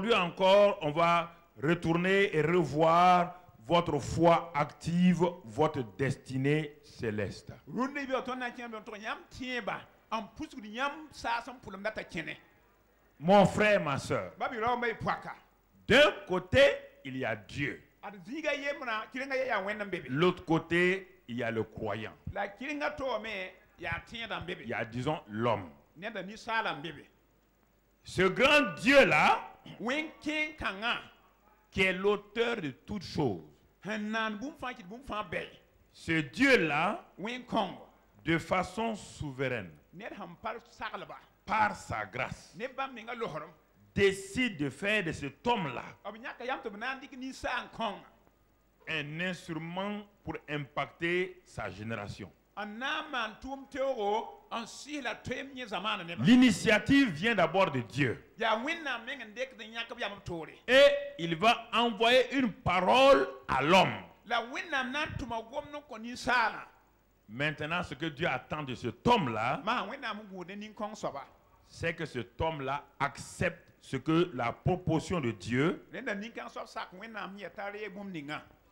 aujourd'hui encore, on va retourner et revoir votre foi active, votre destinée céleste. Mon frère, ma soeur, d'un côté, il y a Dieu. L'autre côté, il y a le croyant. Il y a, disons, l'homme. Ce grand Dieu-là, qui est l'auteur de toutes choses, ce Dieu-là, de façon souveraine, par sa grâce, décide de faire de cet homme-là un instrument pour impacter sa génération. L'initiative vient d'abord de Dieu. Et il va envoyer une parole à l'homme. Maintenant, ce que Dieu attend de cet homme-là, c'est que cet homme-là accepte ce que la proposition de Dieu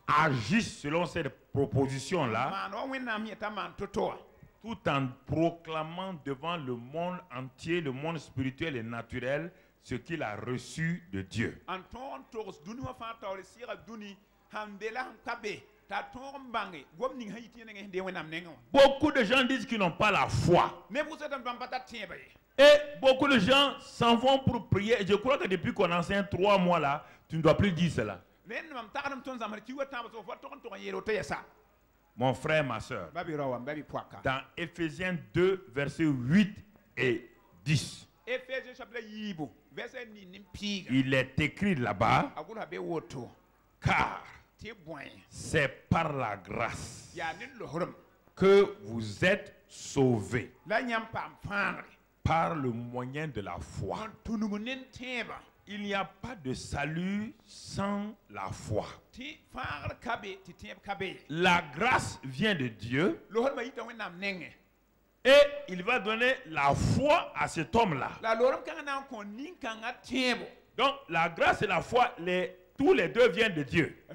agisse selon cette proposition-là, tout en proclamant devant le monde entier, le monde spirituel et naturel, ce qu'il a reçu de Dieu. Beaucoup de gens disent qu'ils n'ont pas la foi. Et beaucoup de gens s'en vont pour prier. Je crois que depuis qu'on enseigne 3 mois là, tu ne dois plus dire cela. Mon frère, ma soeur, dans Éphésiens 2, versets 8 et 10, il est écrit là-bas, car c'est par la grâce que vous êtes sauvés par le moyen de la foi. Il n'y a pas de salut sans la foi. La grâce vient de Dieu et il va donner la foi à cet homme-là. Donc la grâce et la foi, tous les deux viennent de Dieu.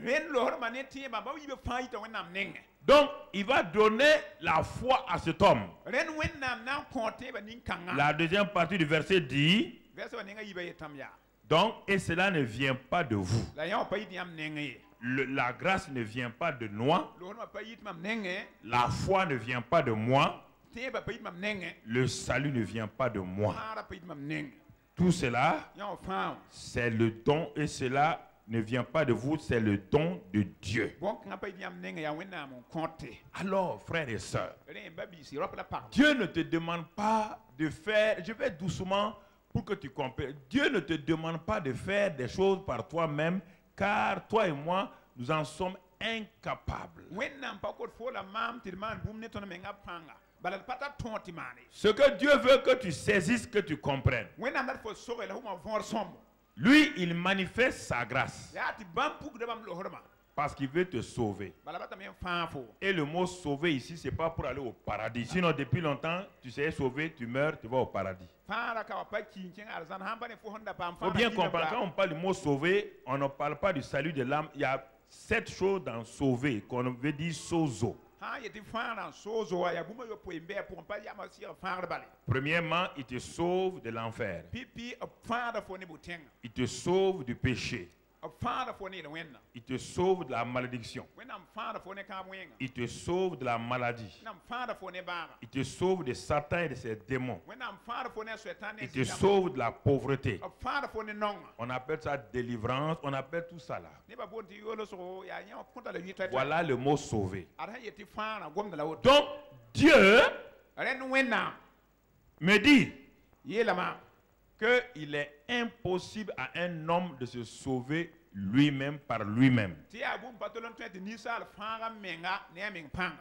Donc il va donner la foi à cet homme. La deuxième partie du verset dit, donc, et cela ne vient pas de vous. La grâce ne vient pas de moi. La foi ne vient pas de moi. Le salut ne vient pas de moi. Tout cela, c'est le don, et cela ne vient pas de vous, c'est le don de Dieu. Alors, frères et sœurs, Dieu ne te demande pas de faire, je vais doucement pour que tu comprennes, Dieu ne te demande pas de faire des choses par toi-même, car toi et moi, nous en sommes incapables. Ce que Dieu veut que tu saisisses, que tu comprennes. Lui, il manifeste sa grâce parce qu'il veut te sauver. Et le mot sauver ici, ce n'est pas pour aller au paradis. Sinon, depuis longtemps, tu sais sauver, tu meurs, tu vas au paradis. Il faut bien comprendre, quand on parle du mot sauver, on ne parle pas du salut de l'âme. Il y a 7 choses dans sauver qu'on veut dire sozo. Premièrement, il te sauve de l'enfer. Il te sauve du péché. Il te sauve de la malédiction. Il te sauve de la maladie. Il te sauve de Satan et de ses démons. Il te sauve de la pauvreté. On appelle ça délivrance. On appelle tout ça là. Voilà le mot sauver. Donc, Dieu me dit qu'il est impossible à un homme de se sauver lui-même par lui-même.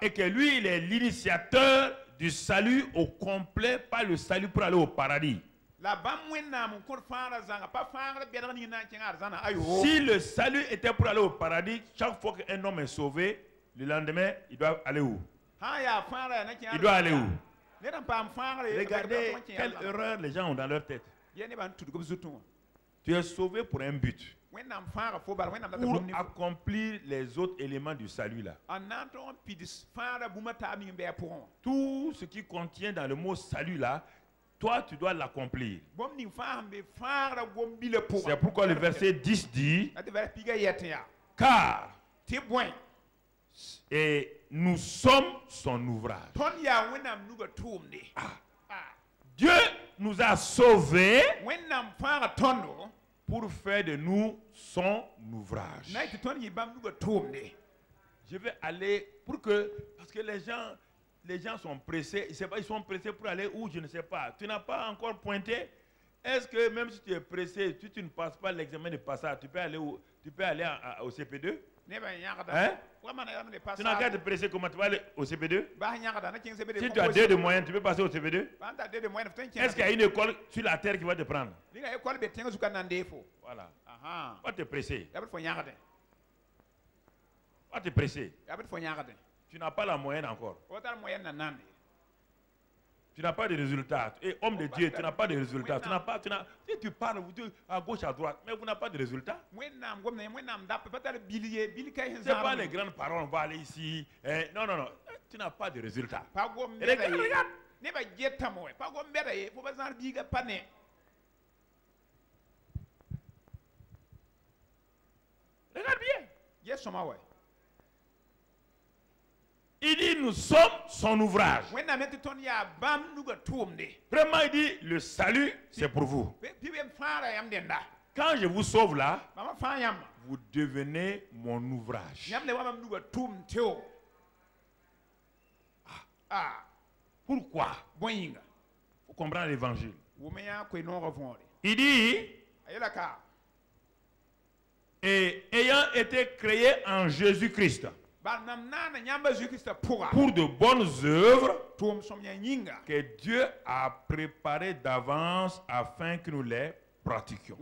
Et que lui, il est l'initiateur du salut au complet, pas le salut pour aller au paradis. Si le salut était pour aller au paradis, chaque fois qu'un homme est sauvé, le lendemain, il doit aller où? Il doit aller où? Regardez quelle erreur les gens ont dans leur tête. Tu es sauvé pour un but. Pour accomplir les autres éléments du salut là. Tout ce qui contient dans le mot salut là, toi tu dois l'accomplir. C'est pourquoi le verset 10 dit, car et nous sommes son ouvrage. Dieu nous a sauvés pour faire de nous son ouvrage. Je vais aller pour que, parce que les gens sont pressés, ils sont pressés pour aller où, je ne sais pas. Tu n'as pas encore pointé. Est-ce que même si tu es pressé, si tu ne passes pas l'examen de passage, tu peux aller au CP2? Hein? Tu n'as qu'à te presser, comment tu vas aller au CP2? Si tu as 2 de moyenne, tu peux passer au CP2? Est-ce qu'il y a une école sur la terre qui va te prendre? Voilà. Pas te presser. Pas te presser. Tu n'as pas la moyenne encore. Tu n'as pas de résultats. Et homme de Dieu, tu n'as pas de résultats. Si tu parles à gauche, à droite, mais vous n'avez pas de résultats. Ce n'est pas les grandes paroles, on va aller ici. Non, non, non. Tu n'as pas de résultats. Regarde, regarde. Regarde bien. Il dit, nous sommes son ouvrage. Vraiment, il dit, le salut, c'est pour vous. Quand je vous sauve là, vous devenez mon ouvrage. Pourquoi? Il faut comprendre l'évangile. Il dit, et ayant été créé en Jésus-Christ, pour de bonnes œuvres que Dieu a préparées d'avance afin que nous les pratiquions.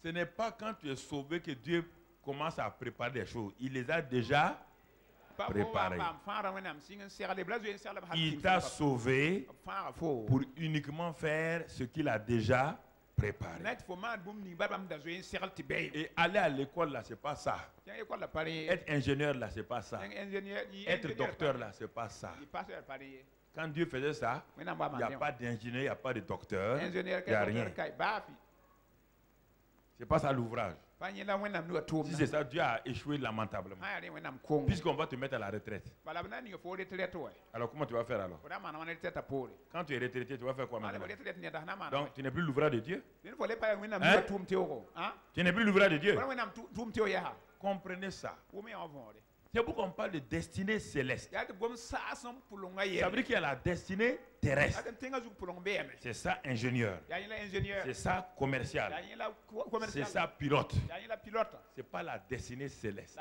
Ce n'est pas quand tu es sauvé que Dieu commence à préparer des choses. Il les a déjà préparées. Il t'a sauvé pour uniquement faire ce qu'il a déjà préparé. Et aller à l'école là, c'est pas ça. Être ingénieur là, c'est pas ça. Être docteur là, c'est pas ça. Quand Dieu faisait ça, il n'y a pas d'ingénieur, il n'y a pas de docteur, il n'y a rien. C'est pas ça l'ouvrage. Si c'est ça, Dieu a échoué lamentablement. Puisqu'on va te mettre à la retraite. Alors comment tu vas faire alors? Quand tu es retraité, tu vas faire quoi maintenant? Donc tu n'es plus l'ouvrage de Dieu? Hein? Tu n'es plus l'ouvrage de Dieu? Comprenez ça. C'est pourquoi on parle de destinée céleste. Ça veut dire qu'il y a la destinée terrestre. C'est ça ingénieur. C'est ça commercial. C'est ça pilote. Ce n'est pas la destinée céleste.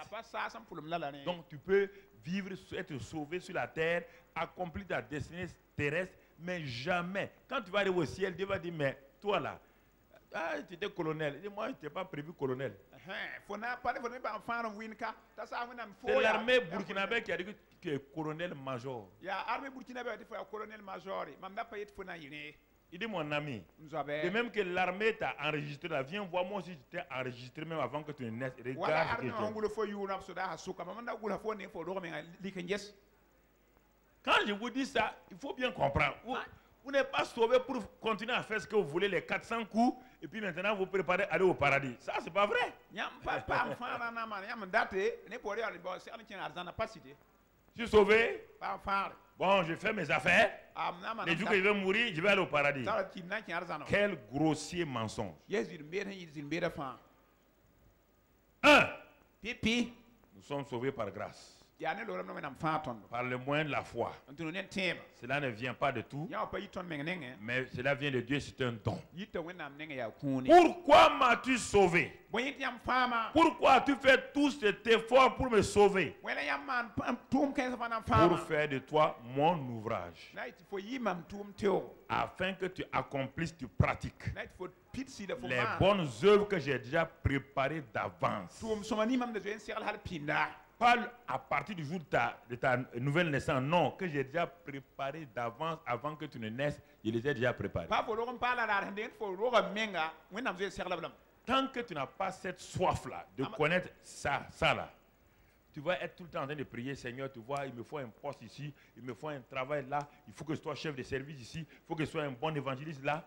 Donc tu peux vivre, être sauvé sur la terre, accomplir ta destinée terrestre, mais jamais. Quand tu vas arriver au ciel, Dieu va dire, mais toi là, tu étais colonel. Et moi, je n'étais pas prévu colonel. C'est l'armée burkinabé qui a dit que tu es colonel-major. Il dit, mon ami, de même que l'armée t'a enregistré là, viens voir moi si tu t'es enregistré même avant que tu ne naisses. Regarde quand je vous dis ça, il faut bien comprendre. Vous n'êtes pas sauvé pour continuer à faire ce que vous voulez, les 400 coups, et puis maintenant vous préparez à aller au paradis. Ça, c'est pas vrai. Je suis sauvé. Bon, je fais mes affaires. Les jours que je vais mourir, je vais aller au paradis. Quel grossier mensonge. Un, nous sommes sauvés par grâce. Par le moyen de la foi. Cela ne vient pas de tout, mais cela vient de Dieu, c'est un don. Pourquoi m'as-tu sauvé? Pourquoi as-tu fait tout cet effort pour me sauver? Pour faire de toi mon ouvrage. Afin que tu accomplisses, tu pratiques les bonnes œuvres que j'ai déjà préparées d'avance. Pas à partir du jour de ta nouvelle naissance. Non, que j'ai déjà préparé d'avance, avant que tu ne naisses, je les ai déjà préparés. Tant que tu n'as pas cette soif-là, de connaître ça là, tu vas être tout le temps en train de prier, Seigneur, tu vois, il me faut un poste ici, il me faut un travail là, il faut que je sois chef de service ici, il faut que je sois un bon évangéliste là.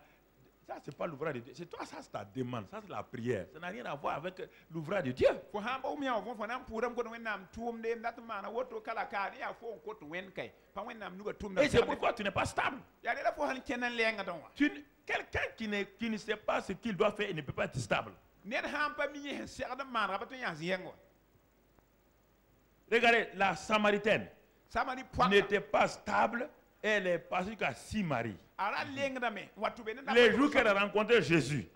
Ça, c'est pas l'ouvrage de Dieu. C'est toi, ça, c'est ta demande. Ça, c'est la prière. Ça n'a rien à voir avec l'ouvrage de Dieu. Et c'est pourquoi tu n'es pas stable. Quelqu'un qui ne sait pas ce qu'il doit faire, il ne peut pas être stable. Regardez, la Samaritaine n'était pas stable. Elle est passée jusqu'à 6 maris. Les jours qu'elle a rencontré Jésus,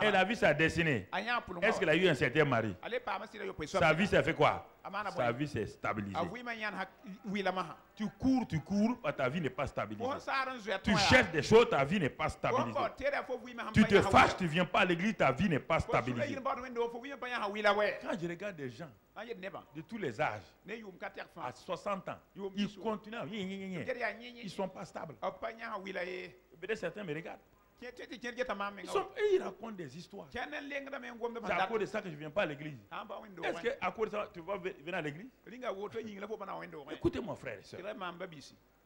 elle a vu sa destinée. Est-ce qu'elle a eu un certain mari? Sa vie s'est fait quoi? Sa vie s'est stabilisée. Tu cours, ta vie n'est pas stabilisée. Tu cherches des choses, ta vie n'est pas stabilisée. Tu te fâches, tu ne viens pas à l'église, ta vie n'est pas stabilisée. Quand je regarde des gens de tous les âges, à 60 ans, ils continuent, ils ne sont pas stables. Peut-être certains me regardent. Ils racontent des histoires. C'est à cause de ça que je ne viens pas à l'église. Est-ce qu'à cause de ça, tu vas venir à l'église? Écoutez-moi, frère et soeur.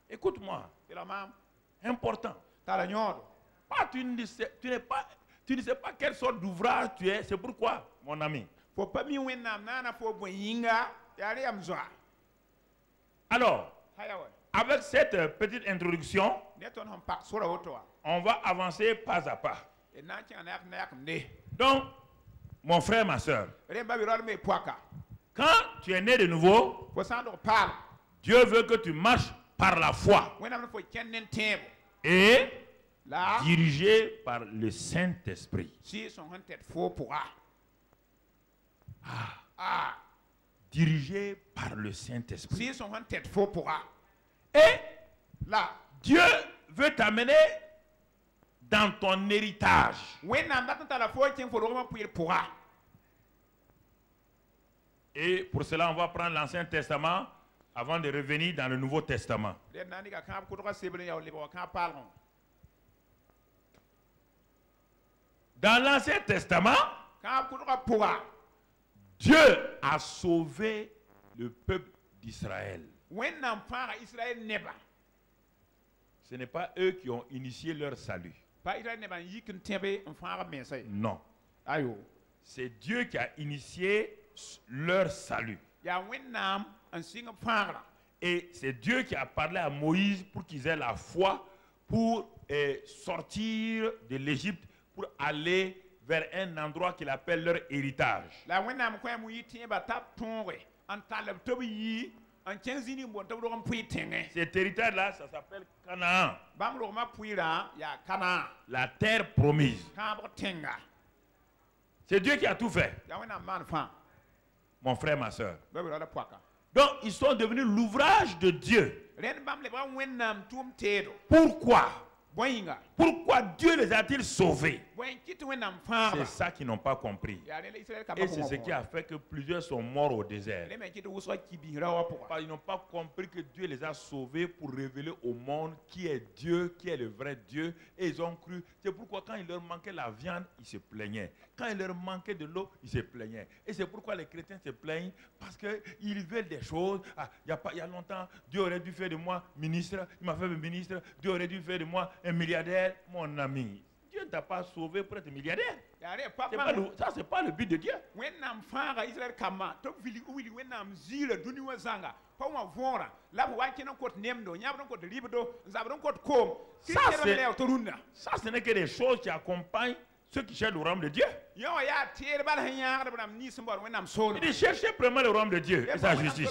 Écoute-moi. Important. Tu ne sais pas quelle sorte d'ouvrage tu es. C'est pourquoi, mon ami. Alors, avec cette petite introduction, on va avancer pas à pas. Donc, mon frère, ma soeur, quand tu es né de nouveau, Dieu veut que tu marches par la foi et dirigé par le Saint-Esprit. Dirigé par le Saint-Esprit. Et là, Dieu veut t'amener dans ton héritage. Et pour cela, on va prendre l'Ancien Testament avant de revenir dans le Nouveau Testament. Dans l'Ancien Testament, Dieu a sauvé le peuple d'Israël. Ce n'est pas eux qui ont initié leur salut. Non. C'est Dieu qui a initié leur salut. Et c'est Dieu qui a parlé à Moïse pour qu'ils aient la foi pour sortir de l'Égypte, pour aller vers un endroit qu'il appelle leur héritage. Cet héritage-là, ça s'appelle Canaan. La terre promise. C'est Dieu qui a tout fait. Mon frère, ma soeur. Donc, ils sont devenus l'ouvrage de Dieu. Pourquoi? Pourquoi Dieu les a-t-il sauvés? C'est ça qu'ils n'ont pas compris. Et c'est ce qui a fait que plusieurs sont morts au désert. Ils n'ont pas compris que Dieu les a sauvés pour révéler au monde qui est Dieu, qui est le vrai Dieu. Et ils ont cru. C'est pourquoi quand il leur manquait la viande, ils se plaignaient. Quand il leur manquait de l'eau, ils se plaignaient. Et c'est pourquoi les chrétiens se plaignent, parce qu'ils veulent des choses. Il y a longtemps, Dieu aurait dû faire de moi ministre. Il m'a fait ministre. Dieu aurait dû faire de moi un milliardaire. Mon ami, Dieu ne t'a pas sauvé pour être milliardaire. Ça, c'est pas le but de Dieu. Ça, ce n'est que des choses qui accompagnent ceux qui cherchent le royaume de Dieu. Il dit cherchez premièrement le royaume de Dieu et sa justice.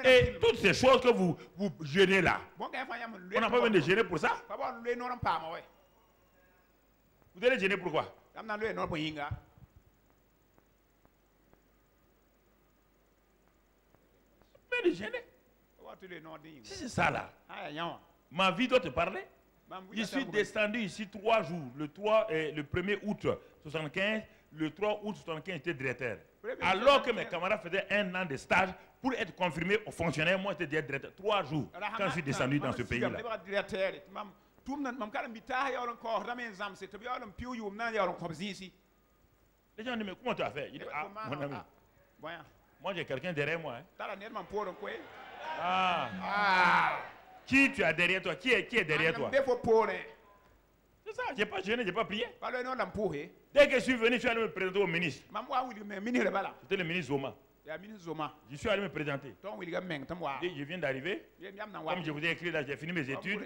Et toutes ces choses que vous gênez là, on n'a pas besoin de gêner pour ça. Vous allez gêner pourquoi? Mais de gêner. Si c'est ça là, ma vie doit te parler. Je suis descendu ici 3 jours. Le 1er août 75, le 3 août 75, j'étais directeur. Alors que mes camarades faisaient 1 an de stage pour être confirmés aux fonctionnaires, moi j'étais directeur 3 jours quand je suis descendu dans ce pays-là. Les gens disent, mais comment tu as fait? Il dit, ah, mon ami, moi j'ai quelqu'un derrière moi. Hein. Qui tu as derrière toi? Qui est derrière toi? C'est ça, je n'ai pas jeûné, je n'ai pas prié. Dès que je suis venu, je suis allé me présenter au ministre. C'était le ministre Zoma. Je suis allé me présenter. Je viens d'arriver. Comme je vous ai écrit là, j'ai fini mes études.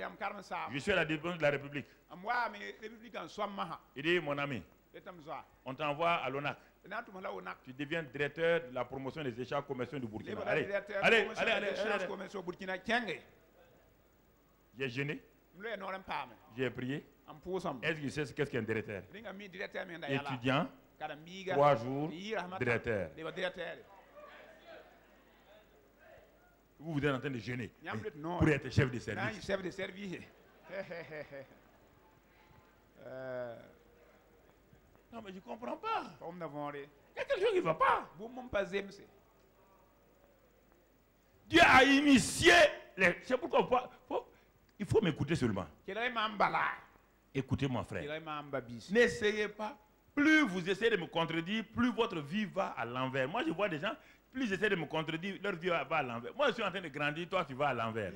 Je suis à la défense de la République. Il dit, mon ami, on t'envoie à l'ONAC. Tu deviens directeur de la promotion des échanges commerciaux du Burkina. Allez. J'ai jeûné. J'ai prié. Est-ce qu'il sait qu'est-ce qu'un directeur? Étudiant, 3 jours, directeur. Vous êtes en train de jeûner pour être chef de service. Non, mais je ne comprends pas. Il y a quelque chose qui ne va pas. Dieu a initié. C'est pourquoi il faut m'écouter seulement. Écoutez mon frère. N'essayez pas. Plus vous essayez de me contredire, plus votre vie va à l'envers. Moi, je vois des gens, plus j'essaie de me contredire, leur vie va à l'envers. Moi, je suis en train de grandir, toi, tu vas à l'envers.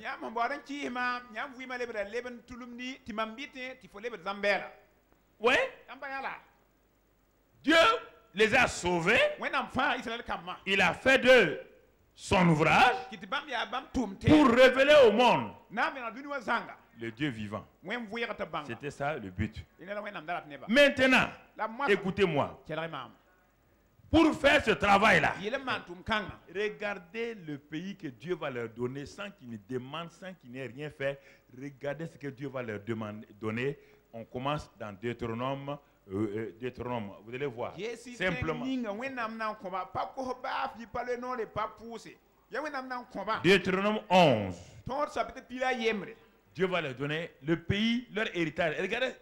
Oui. Dieu les a sauvés. Il a fait d'eux son ouvrage pour révéler au monde le Dieu vivant. C'était ça le but. Maintenant, écoutez-moi. Pour faire ce travail-là, regardez le pays que Dieu va leur donner sans qu'ils ne demandent, sans qu'ils n'aient rien fait. Regardez ce que Dieu va leur donner. On commence dans Deutéronome. Vous allez voir. Simplement. Deutéronome 11. Dieu va leur donner le pays, leur héritage. Regardez,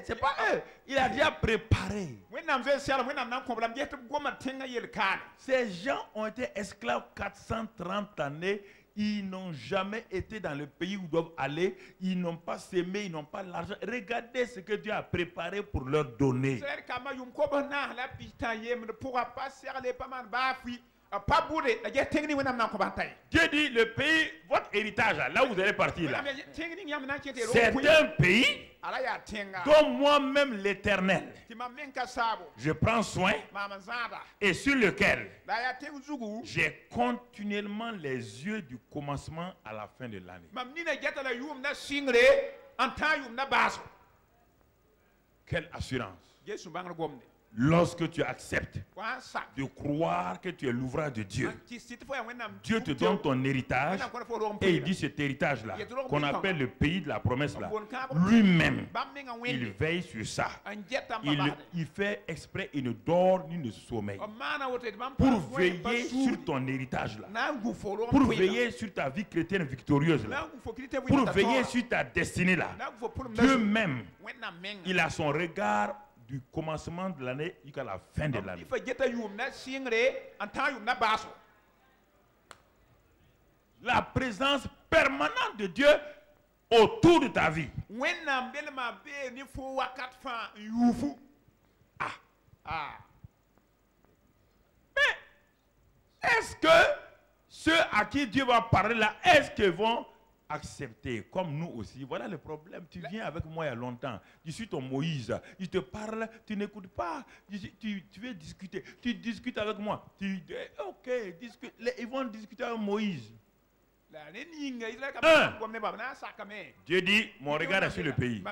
c'est pas eux. Il a déjà préparé. Ces gens ont été esclaves 430 années. Ils n'ont jamais été dans le pays où ils doivent aller. Ils n'ont pas semé, ils n'ont pas l'argent. Regardez ce que Dieu a préparé pour leur donner. Dieu dit, le pays, votre héritage, là où vous allez partir, là, c'est un pays dont moi-même l'Éternel, je prends soin et sur lequel j'ai continuellement les yeux du commencement à la fin de l'année. Quelle assurance! Lorsque tu acceptes de croire que tu es l'ouvrage de Dieu, Dieu te donne ton héritage et il dit cet héritage-là, qu'on appelle le pays de la promesse-là, lui-même, il veille sur ça. Il fait exprès, il ne dort ni ne sommeille pour veiller sur ton héritage-là, pour veiller sur ta vie chrétienne victorieuse-là, pour veiller sur ta destinée-là. Dieu-même, il a son regard du commencement de l'année jusqu'à la fin de l'année. La présence permanente de Dieu autour de ta vie. Mais est-ce que ceux à qui Dieu va parler là, est-ce qu'ils vont accepter, comme nous aussi? Voilà le problème. Tu viens avec moi il y a longtemps. Je suis ton Moïse. Je te parle, tu n'écoutes pas. Tu veux discuter. Tu discutes avec moi. Ok, discute. Ils vont discuter avec Moïse. Dieu dit, mon regard est sur le pays. 2,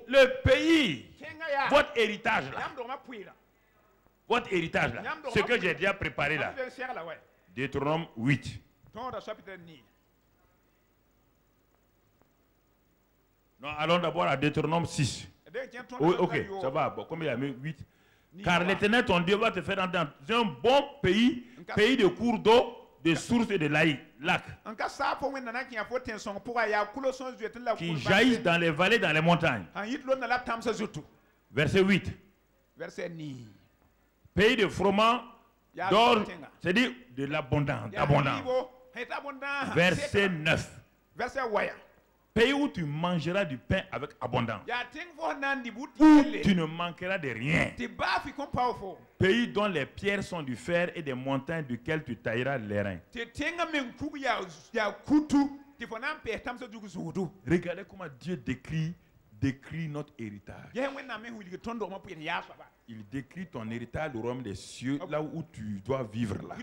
le pays, votre héritage là. Votre héritage là. Ce que j'ai déjà préparé là. Deutéronome 8. Non, allons d'abord à Deutéronome 6. Oui, ok, ça va. Bon, combien il y a mis 8? Car l'Éternel ton Dieu va te faire entrer dans un bon pays, pays de cours d'eau, de sources et de lacs, qui jaillissent dans les vallées, dans les montagnes. Verset 8. Pays de froment, d'or, c'est-à-dire de l'abondance. Verset 9. Pays où tu mangeras du pain avec abondance. Où tu ne manqueras de rien. Pays dont les pierres sont du fer et des montagnes duquel tu tailleras les reins. Regardez comment Dieu décrit notre héritage. Il décrit ton héritage, le royaume des cieux, là où tu dois vivre là.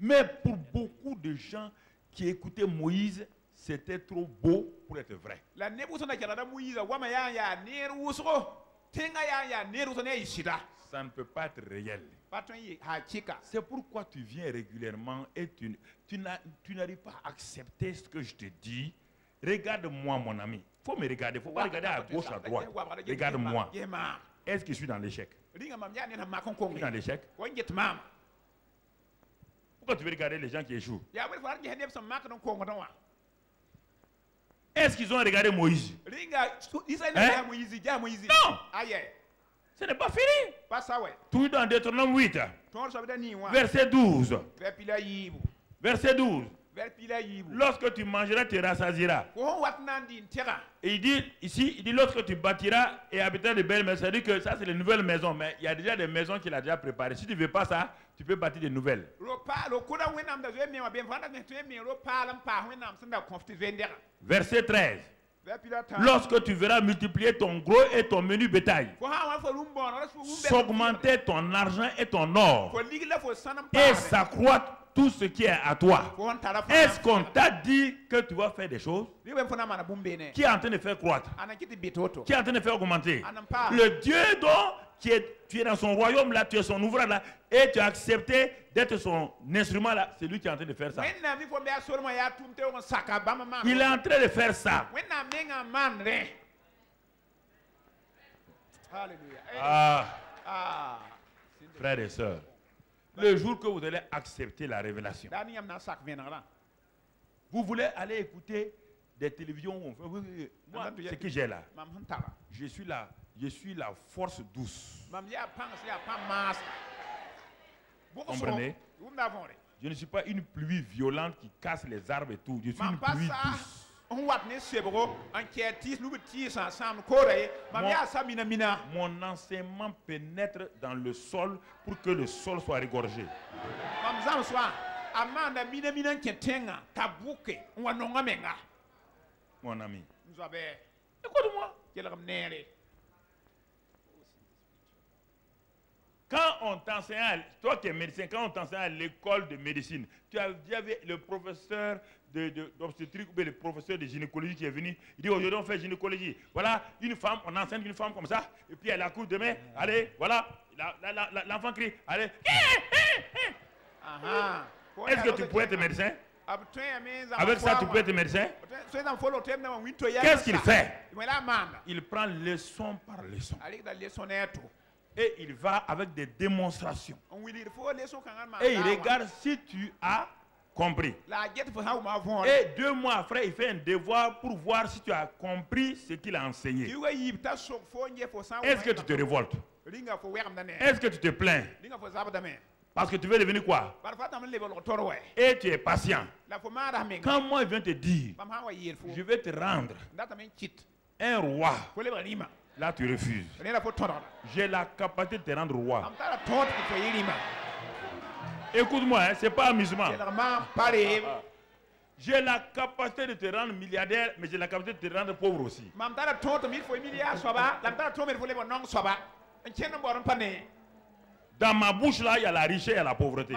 Mais pour beaucoup de gens qui écoutaient Moïse, c'était trop beau pour être vrai. Ça ne peut pas être réel. C'est pourquoi tu viens régulièrement et tu n'arrives pas à accepter ce que je te dis. Regarde-moi, mon ami. Il faut me regarder. Il ne faut pas regarder à gauche, à droite. Regarde-moi. Est-ce que je suis dans l'échec? Je suis dans l'échec. Pourquoi tu veux regarder les gens qui échouent? Est-ce qu'ils ont regardé Moïse? Hein? Non! Ce n'est pas fini. Tout dans Deutéronome 8. Verset 12. Verset 12. Lorsque tu mangeras, tu rassasieras. Et il dit ici, il dit lorsque tu bâtiras et habiteras de belles maisons. Ça dit que ça c'est les nouvelles maisons, mais il y a déjà des maisons qu'il a déjà préparées. Si tu ne veux pas ça, tu peux bâtir des nouvelles. Verset 13. Lorsque tu verras multiplier ton gros et ton menu bétail, s'augmenter ton argent et ton or, et s'accroître tout ce qui est à toi. Est-ce qu'on t'a dit que tu vas faire des choses? Qui est en train de faire croître? Qui est en train de faire augmenter? Le Dieu dont tu es dans son royaume là, tu es son ouvrage là, et tu as accepté d'être son instrument là, c'est lui qui est en train de faire ça. Il est en train de faire ça. Frères et sœurs, le jour que vous allez accepter la révélation, vous voulez aller écouter des télévisions où on fait, oui, moi, ce que j'ai là, je suis la force douce. Vous comprenez? Je ne suis pas une pluie violente qui casse les arbres et tout. Je suis une pluie douce. Mon enseignement pénètre dans le sol pour que le sol soit regorgé. Mon ami, écoute-moi. Quand on t'enseigne, toi qui es médecin, quand on t'enseigne à l'école de médecine, tu as déjà vu le professeur d'obstétrique ou le professeur de gynécologie qui est venu, il dit aujourd'hui on fait gynécologie. Voilà, une femme, on enseigne une femme comme ça, et puis elle accouche demain, allez, voilà, l'enfant crie, allez. Est-ce que tu pourrais être médecin? Avec ça, tu peux être médecin? Qu'est-ce qu'il fait? Il prend leçon par leçon. Et il va avec des démonstrations. Et il regarde si tu as compris. Et 2 mois après, il fait un devoir pour voir si tu as compris ce qu'il a enseigné. Est-ce que tu te révoltes? Est-ce que tu te plains? Parce que tu veux devenir quoi? Et tu es patient. Quand moi je viens te dire, je vais te rendre un roi, là tu refuses. J'ai la capacité de te rendre roi. Écoute-moi, hein, c'est pas amusement. J'ai la capacité de te rendre milliardaire, mais j'ai la capacité de te rendre pauvre aussi. Dans ma bouche là, il y a la richesse et la pauvreté.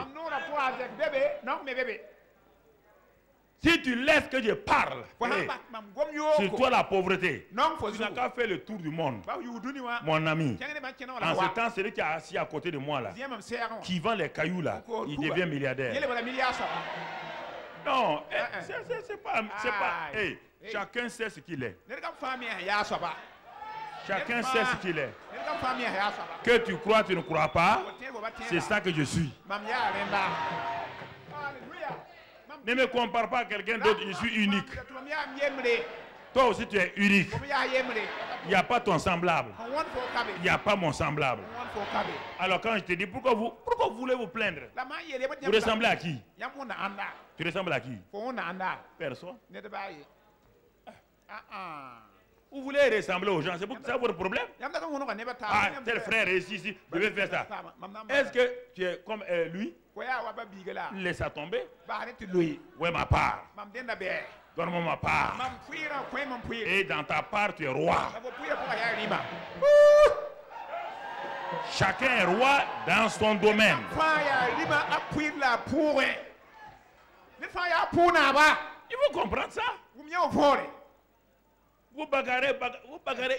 Si tu laisses que je parle, c'est toi la pauvreté. Tu n'as qu'à faire le tour du monde. Mon ami, en ce temps, celui qui est assis à côté de moi là, qui vend les cailloux là, il devient milliardaire. Non, c'est pas. Hey, chacun sait ce qu'il est. Chacun sait ce qu'il est. Que tu crois, tu ne crois pas, c'est ça que je suis. Ne me compare pas à quelqu'un d'autre, je suis unique. Toi aussi tu es unique. Il n'y a pas ton semblable. Il n'y a pas mon semblable. Alors quand je te dis, pourquoi vous voulez vous plaindre? Vous ressemblez à qui? Tu ressembles à qui? Personne. Vous voulez ressembler aux gens, c'est ça votre problème? Ah, tel frère est ici, je vais faire ça. Est-ce que tu es comme lui? Laisse ça tomber. Ouais, ma part. Donne-moi ma part. Et dans ta part, tu es roi. Chacun est roi dans son domaine. Il faut comprendre ça. Vous bagarrez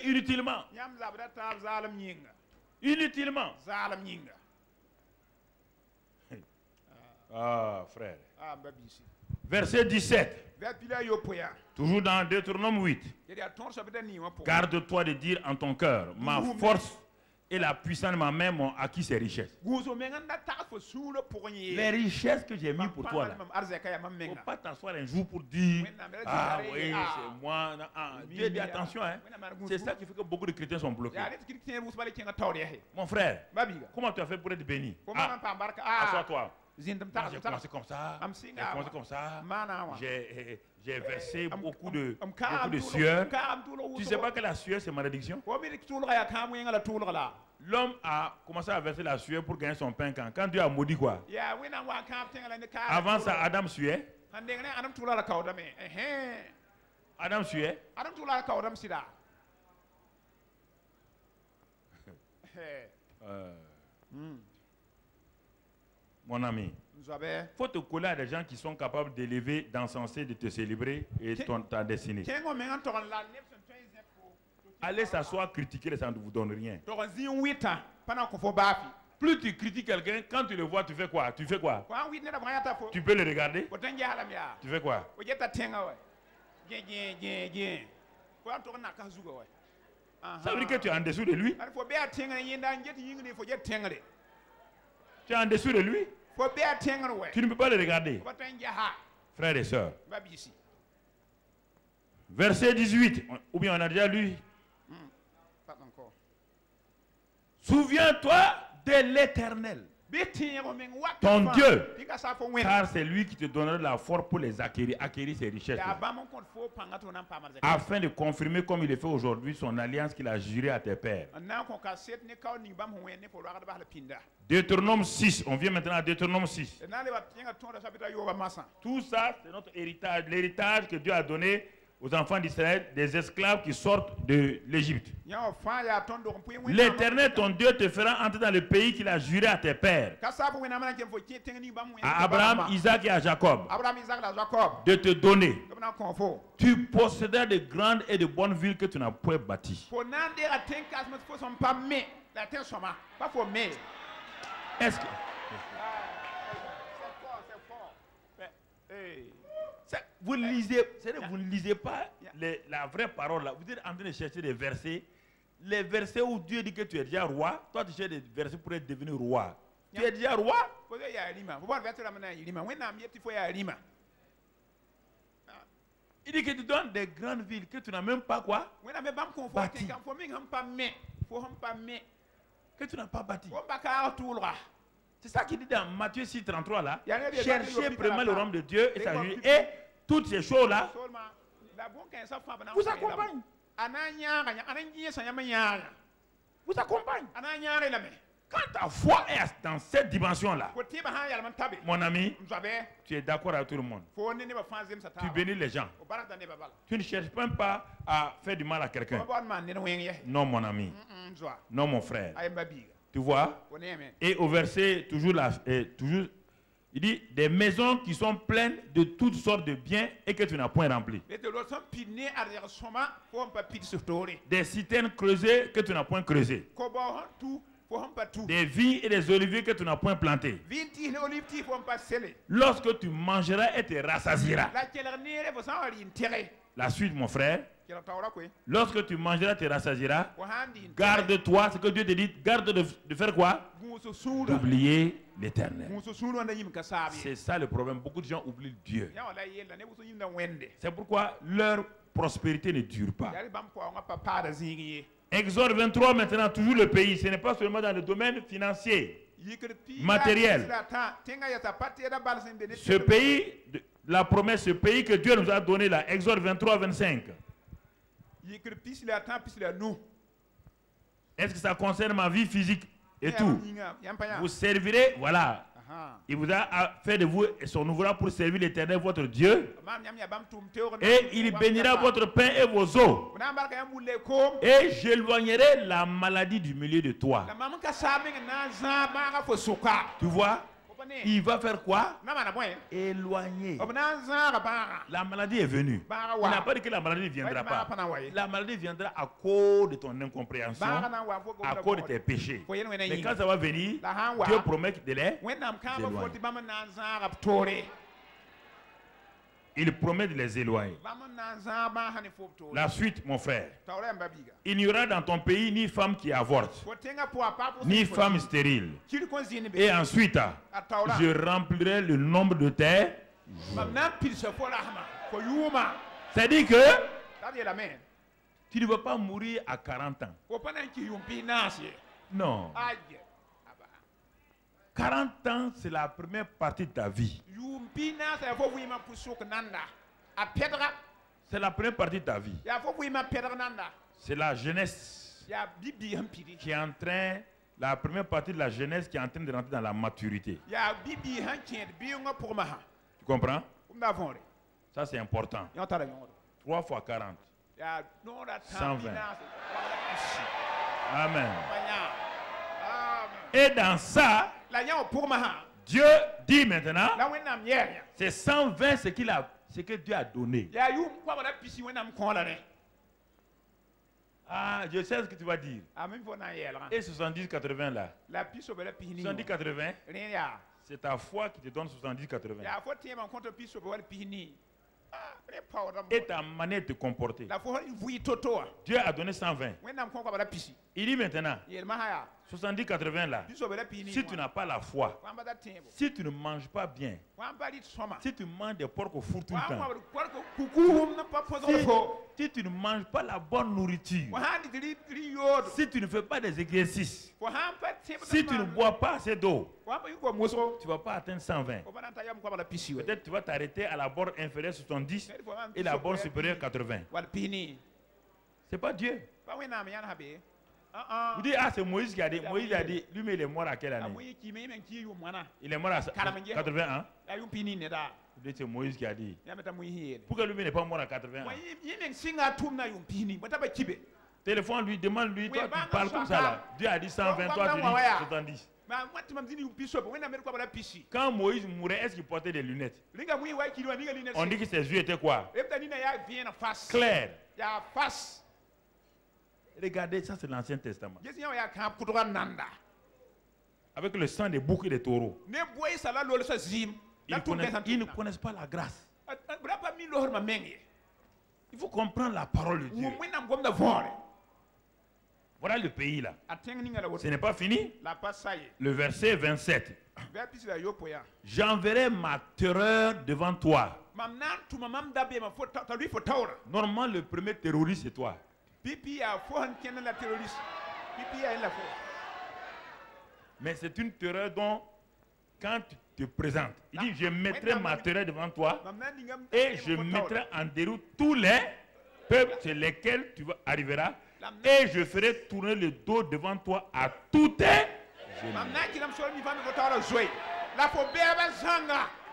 inutilement. Inutilement. Ah, frère. Verset 17. Toujours dans Deutéronome 8. Garde-toi de dire en ton cœur, ma force et la puissance de ma main m'ont acquis ces richesses. Les richesses que j'ai mis pour toi, il ne faut pas t'asseoir un jour pour dire, ah oui, c'est moi. Dieu dit attention, hein. C'est ça qui fait que beaucoup de chrétiens sont bloqués. Mon frère, comment tu as fait pour être béni? Assois-toi. J'ai commencé comme ça. J'ai versé beaucoup de sueur. Tu ne sais pas que la sueur, c'est malédiction? L'homme a commencé à verser la sueur pour gagner son pain quand Dieu a maudit quoi? Avant ça, Adam suait. Adam suait. Mon ami, il faut te coller à des gens qui sont capables d'élever, d'encenser, de te célébrer et ta destinée. Allez s'asseoir, critiquer, ça ne vous donne rien. Plus tu critiques quelqu'un, quand tu le vois, tu fais quoi? Tu peux le regarder? Tu fais quoi? Ça veut dire que tu es en dessous de lui? Tu es en dessous de lui? Tu ne peux pas le regarder. Frères et sœurs. Verset 18. Ou bien on a déjà lu. Souviens-toi de l'Éternel, ton Dieu, car c'est lui qui te donnera la force pour les acquérir ces richesses, afin de confirmer comme il le fait aujourd'hui son alliance qu'il a jurée à tes pères. Deutéronome 6, on vient maintenant à Deutéronome 6. Tout ça, c'est notre héritage, l'héritage que Dieu a donné aux enfants d'Israël, des esclaves qui sortent de l'Égypte. L'Éternel, ton Dieu, te fera entrer dans le pays qu'il a juré à tes pères, à Abraham, Isaac et à Jacob, de te donner. Tu posséderas de grandes et de bonnes villes que tu n'as point bâties. Est-ce que... Vous ne lisez pas la vraie parole là. Vous êtes en train de chercher des versets. Les versets où Dieu dit que tu es déjà roi. Toi tu cherches des versets pour être devenu roi. Tu es déjà roi. Il dit que tu donnes des grandes villes que tu n'as même pas quoi bâti. Que tu n'as pas bâti. C'est ça qu'il dit dans Matthieu 6, 33 là. Cherchez premièrement le royaume de Dieu et sa justice, et toutes ces choses là vous accompagnent. Vous accompagnent. Quand ta foi est dans cette dimension-là, mon ami, tu es d'accord avec tout le monde. Tu bénis les gens. Tu ne cherches même pas à faire du mal à quelqu'un. Non, mon ami. Non, mon frère. Tu vois? Et au verset, toujours là, il dit des maisons qui sont pleines de toutes sortes de biens et que tu n'as point rempli. Des citernes creusées que tu n'as point creusées. Des vignes et des oliviers que tu n'as point plantés. Lorsque tu mangeras et te rassasieras. La suite, mon frère. Lorsque tu mangeras et te rassasieras, garde-toi, ce que Dieu te dit, garde de faire quoi? D'oublier l'Éternel. C'est ça le problème. Beaucoup de gens oublient Dieu. C'est pourquoi leur prospérité ne dure pas. Exode 23 maintenant, toujours le pays. Ce n'est pas seulement dans le domaine financier, matériel. Ce pays, la promesse, ce pays que Dieu nous a donné là, Exode 23, 25. Est-ce que ça concerne ma vie physique et tout? Vous servirez, voilà. Il vous a fait de vous son ouvrage pour servir l'Éternel, votre Dieu. Et il bénira votre pain et vos eaux. Et j'éloignerai la maladie du milieu de toi. Tu vois? Il va faire quoi? Éloigner. La maladie est venue. Il n'a pas dit que la maladie ne viendra pas. La maladie viendra à cause de ton incompréhension, à cause de tes péchés. Mais quand ça va venir, Dieu promet de les éloigner. Il promet de les éloigner. La suite, mon frère. Il n'y aura dans ton pays ni femme qui avorte, ni femme stérile. Et ensuite, je remplirai le nombre de tes jours. C'est-à-dire que tu ne vas pas mourir à 40 ans. Non. 40 ans, c'est la première partie de ta vie. C'est la première partie de ta vie. C'est la jeunesse qui est en train, la première partie de la jeunesse qui est en train de rentrer dans la maturité. Tu comprends? Ça, c'est important. 3 fois 40. 120. Amen. Et dans ça, Dieu dit maintenant, c'est 120 ce que Dieu a donné. Ah, je sais ce que tu vas dire. Et 70-80 là. 70-80, c'est ta foi qui te donne 70-80. Et ta manière de te comporter. Dieu a donné 120. Il dit maintenant, 70-80 là, si tu n'as pas la foi, si tu ne manges pas bien, si tu manges des porcs au four tout le temps, si tu ne manges pas la bonne nourriture, si tu ne fais pas des exercices, si tu ne bois pas assez d'eau, tu ne vas pas atteindre 120. Peut-être tu vas t'arrêter à la borne inférieure 70 et la borne supérieure 80. C'est pas Dieu. Vous dites, ah, c'est Moïse qui a dit. Moïse a dit, lui, mais il est mort à quelle année? Il est mort à 81 ans. Vous dites, c'est Moïse qui a dit. Pourquoi lui n'est pas mort à 80 ans? Téléphone lui, demande-lui, toi tu parles comme ça là. Dieu a dit 120, toi tu dis 70. Quand Moïse mourait, est-ce qu'il portait des lunettes? On dit que ses yeux étaient quoi? Clairs. Regardez, ça c'est l'Ancien Testament. Avec le sang des boucs et des taureaux. Ils ne connaissent pas la grâce. Il faut comprendre la parole de Dieu. Voilà le pays là. Ce n'est pas fini. Le verset 27. J'enverrai ma terreur devant toi. Normalement, le premier terroriste, c'est toi. Mais c'est une terreur dont, quand tu te présentes, il dit, je mettrai ma terreur devant toi et je mettrai en déroute tous les peuples sur lesquels tu arriveras et je ferai tourner le dos devant toi à tous tes ennemis.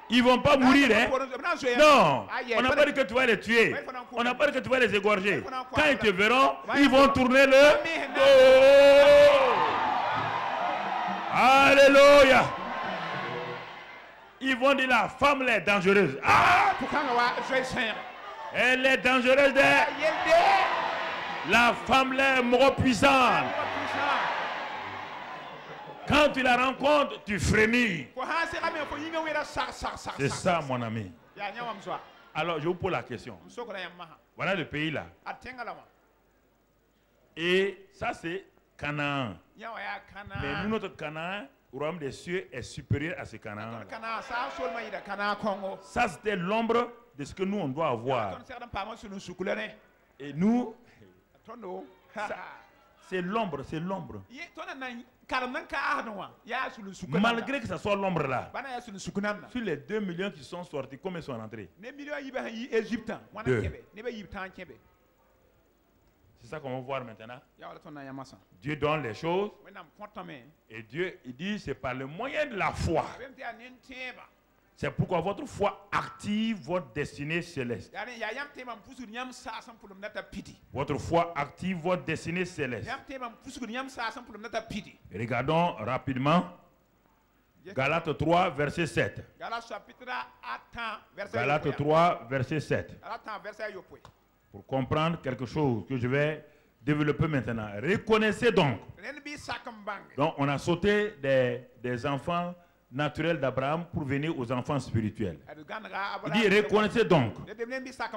Ils ne vont pas mourir, hein? Non, on n'a pas dit que tu vas les tuer. On n'a pas dit que tu vas les égorger. Quand ils te verront, ils vont tourner le dos. Alléluia. Ils vont dire la femme elle est dangereuse. Ah! Elle est dangereuse. La femme elle est mort puissante. Quand tu la rencontres, tu frémis. C'est ça, mon ami. Alors, je vous pose la question. Voilà le pays là. Et ça, c'est Canaan. Mais nous, notre Canaan, au royaume des cieux, est supérieur à ce Canaan. Ça, c'était l'ombre de ce que nous on doit avoir. Et nous, c'est l'ombre, c'est l'ombre. Malgré que ce soit l'ombre là, sur les 2 millions qui sont sortis, combien sont rentrés? 2. C'est ça qu'on va voir maintenant. Dieu donne les choses. Et Dieu, il dit, c'est par le moyen de la foi. C'est pourquoi votre foi active votre destinée céleste. Votre foi active votre destinée céleste. Regardons rapidement. Galates 3, verset 7. Galates 3, verset 7. Pour comprendre quelque chose que je vais développer maintenant. Reconnaissez donc. Donc on a sauté des enfants naturels d'Abraham pour venir aux enfants spirituels. Il dit reconnaissez donc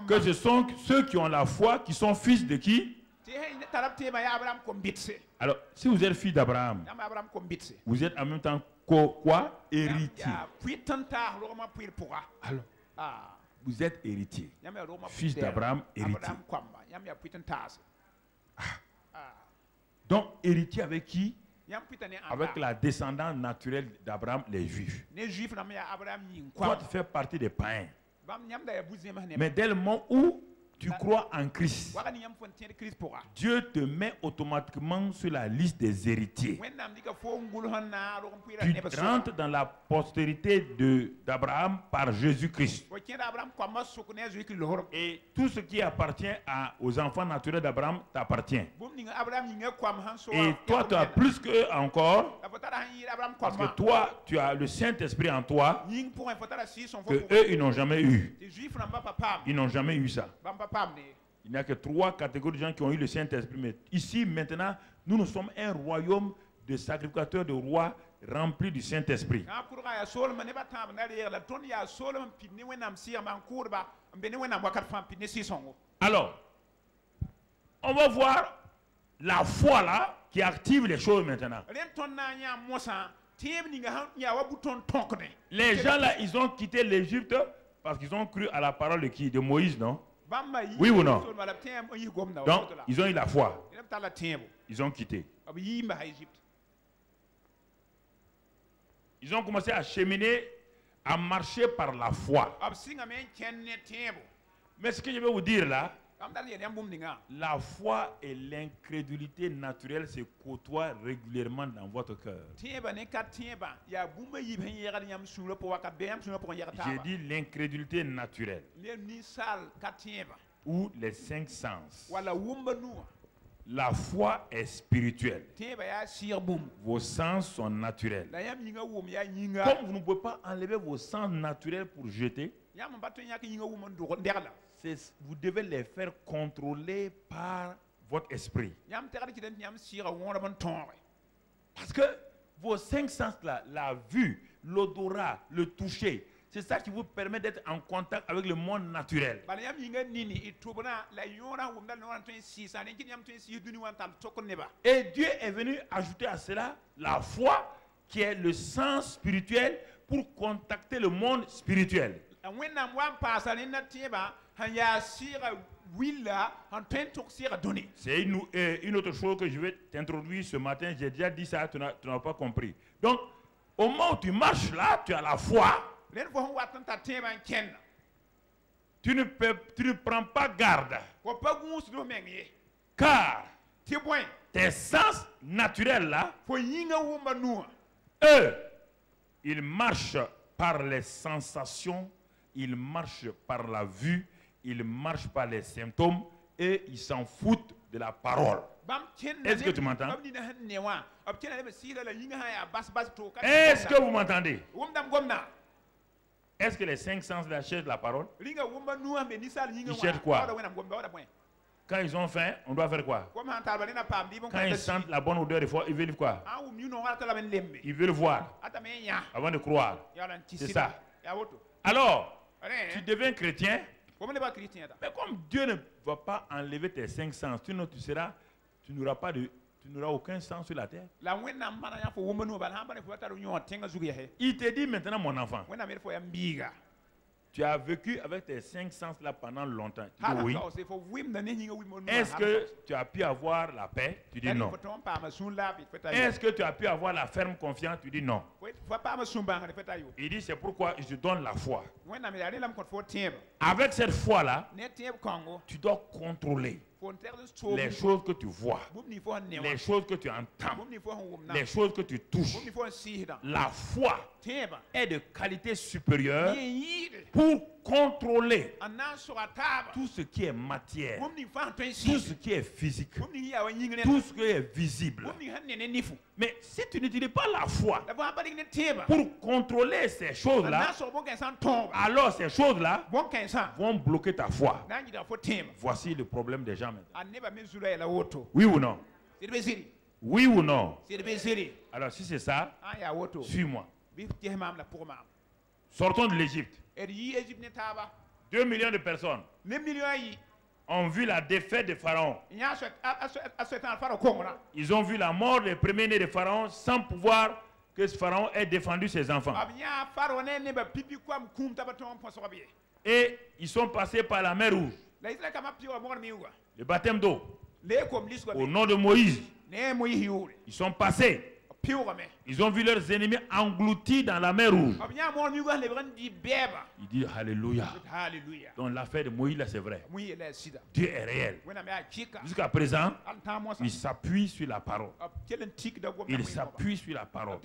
que ce sont ceux qui ont la foi qui sont fils de qui? Alors si vous êtes fils d'Abraham, vous êtes en même temps quoi? Héritier. Alors, vous êtes héritier. Fils d'Abraham, héritier. Donc, héritier avec qui? Avec la descendance naturelle d'Abraham, les Juifs. Toi, tu fais partie des païens. Mais dès le moment où tu crois en Christ, Dieu te met automatiquement sur la liste des héritiers. Tu rentres dans la postérité d'Abraham par Jésus-Christ. Et tout ce qui appartient aux enfants naturels d'Abraham t'appartient. Et toi, tu as plus qu'eux encore, parce que toi, tu as le Saint-Esprit en toi, que eux, ils n'ont jamais eu. Ils n'ont jamais eu ça. Il n'y a que 3 catégories de gens qui ont eu le Saint-Esprit. Mais ici, maintenant, nous sommes un royaume de sacrificateurs, de rois remplis du Saint-Esprit. Alors, on va voir la foi là qui active les choses maintenant. Les gens là, ils ont quitté l'Égypte parce qu'ils ont cru à la parole de qui? De Moïse, non? Oui ou non? Donc, ils ont eu la foi. Ils ont quitté. Ils ont commencé à cheminer, à marcher par la foi. Mais ce que je vais vous dire là, la foi et l'incrédulité naturelle se côtoient régulièrement dans votre cœur. J'ai dit l'incrédulité naturelle. Ou les 5 sens. La foi est spirituelle. Vos sens sont naturels. Comme vous ne pouvez pas enlever vos sens naturels pour jeter, vous devez les faire contrôler par votre esprit. Parce que vos 5 sens là, la vue, l'odorat, le toucher, c'est ça qui vous permet d'être en contact avec le monde naturel. Et Dieu est venu ajouter à cela la foi qui est le sens spirituel pour contacter le monde spirituel. C'est une autre chose que je vais t'introduire ce matin. J'ai déjà dit ça, tu n'as pas compris. Donc, au moment où tu marches là, tu as la foi. Tu ne prends pas garde. Car tes sens naturels là, eux, ils marchent par les sensations, ils marchent par la vue, ils marchent par les symptômes et ils s'en foutent de la parole. Est-ce que tu m'entends? Est-ce que vous m'entendez? Est-ce que les 5 sens cherchent la parole? Ils cherchent quoi? Quand ils ont faim, on doit faire quoi? Quand ils sentent la bonne odeur, ils veulent quoi? Ils veulent voir avant de croire. C'est ça. Alors, tu deviens chrétien, mais comme Dieu ne va pas enlever tes 5 sens, tu n'auras aucun sens sur la terre. Il te dit maintenant, mon enfant, Tu as vécu avec tes 5 sens là pendant longtemps. Tu dis oui. Est-ce que tu as pu avoir la paix? Tu dis non. Est-ce que tu as pu avoir la ferme confiance? Tu dis non. Il dit c'est pourquoi je te donne la foi. Avec cette foi-là, tu dois contrôler les choses que tu vois, les choses que tu entends, les choses que tu touches. La foi est de qualité supérieure pour contrôler tout ce qui est matière, tout ce qui est physique, tout ce qui est visible. Mais si tu n'utilises pas la foi pour contrôler ces choses-là, alors ces choses-là vont bloquer ta foi. Voici le problème des gens maintenant. Oui ou non? Oui ou non? Alors si c'est ça, suis-moi. Sortons de l'Égypte. 2 millions de personnes ont vu la défaite de Pharaon. Ils ont vu la mort des premiers-nés de Pharaon sans pouvoir que ce Pharaon ait défendu ses enfants. Et ils sont passés par la mer Rouge. Le baptême d'eau. Au nom de Moïse. Ils sont passés. Ils ont vu leurs ennemis engloutis dans la mer Rouge. Ils disent Alléluia. Donc l'affaire de Moïse là c'est vrai. Dieu est réel. Jusqu'à présent, il s'appuie sur la parole. Il s'appuie sur la parole.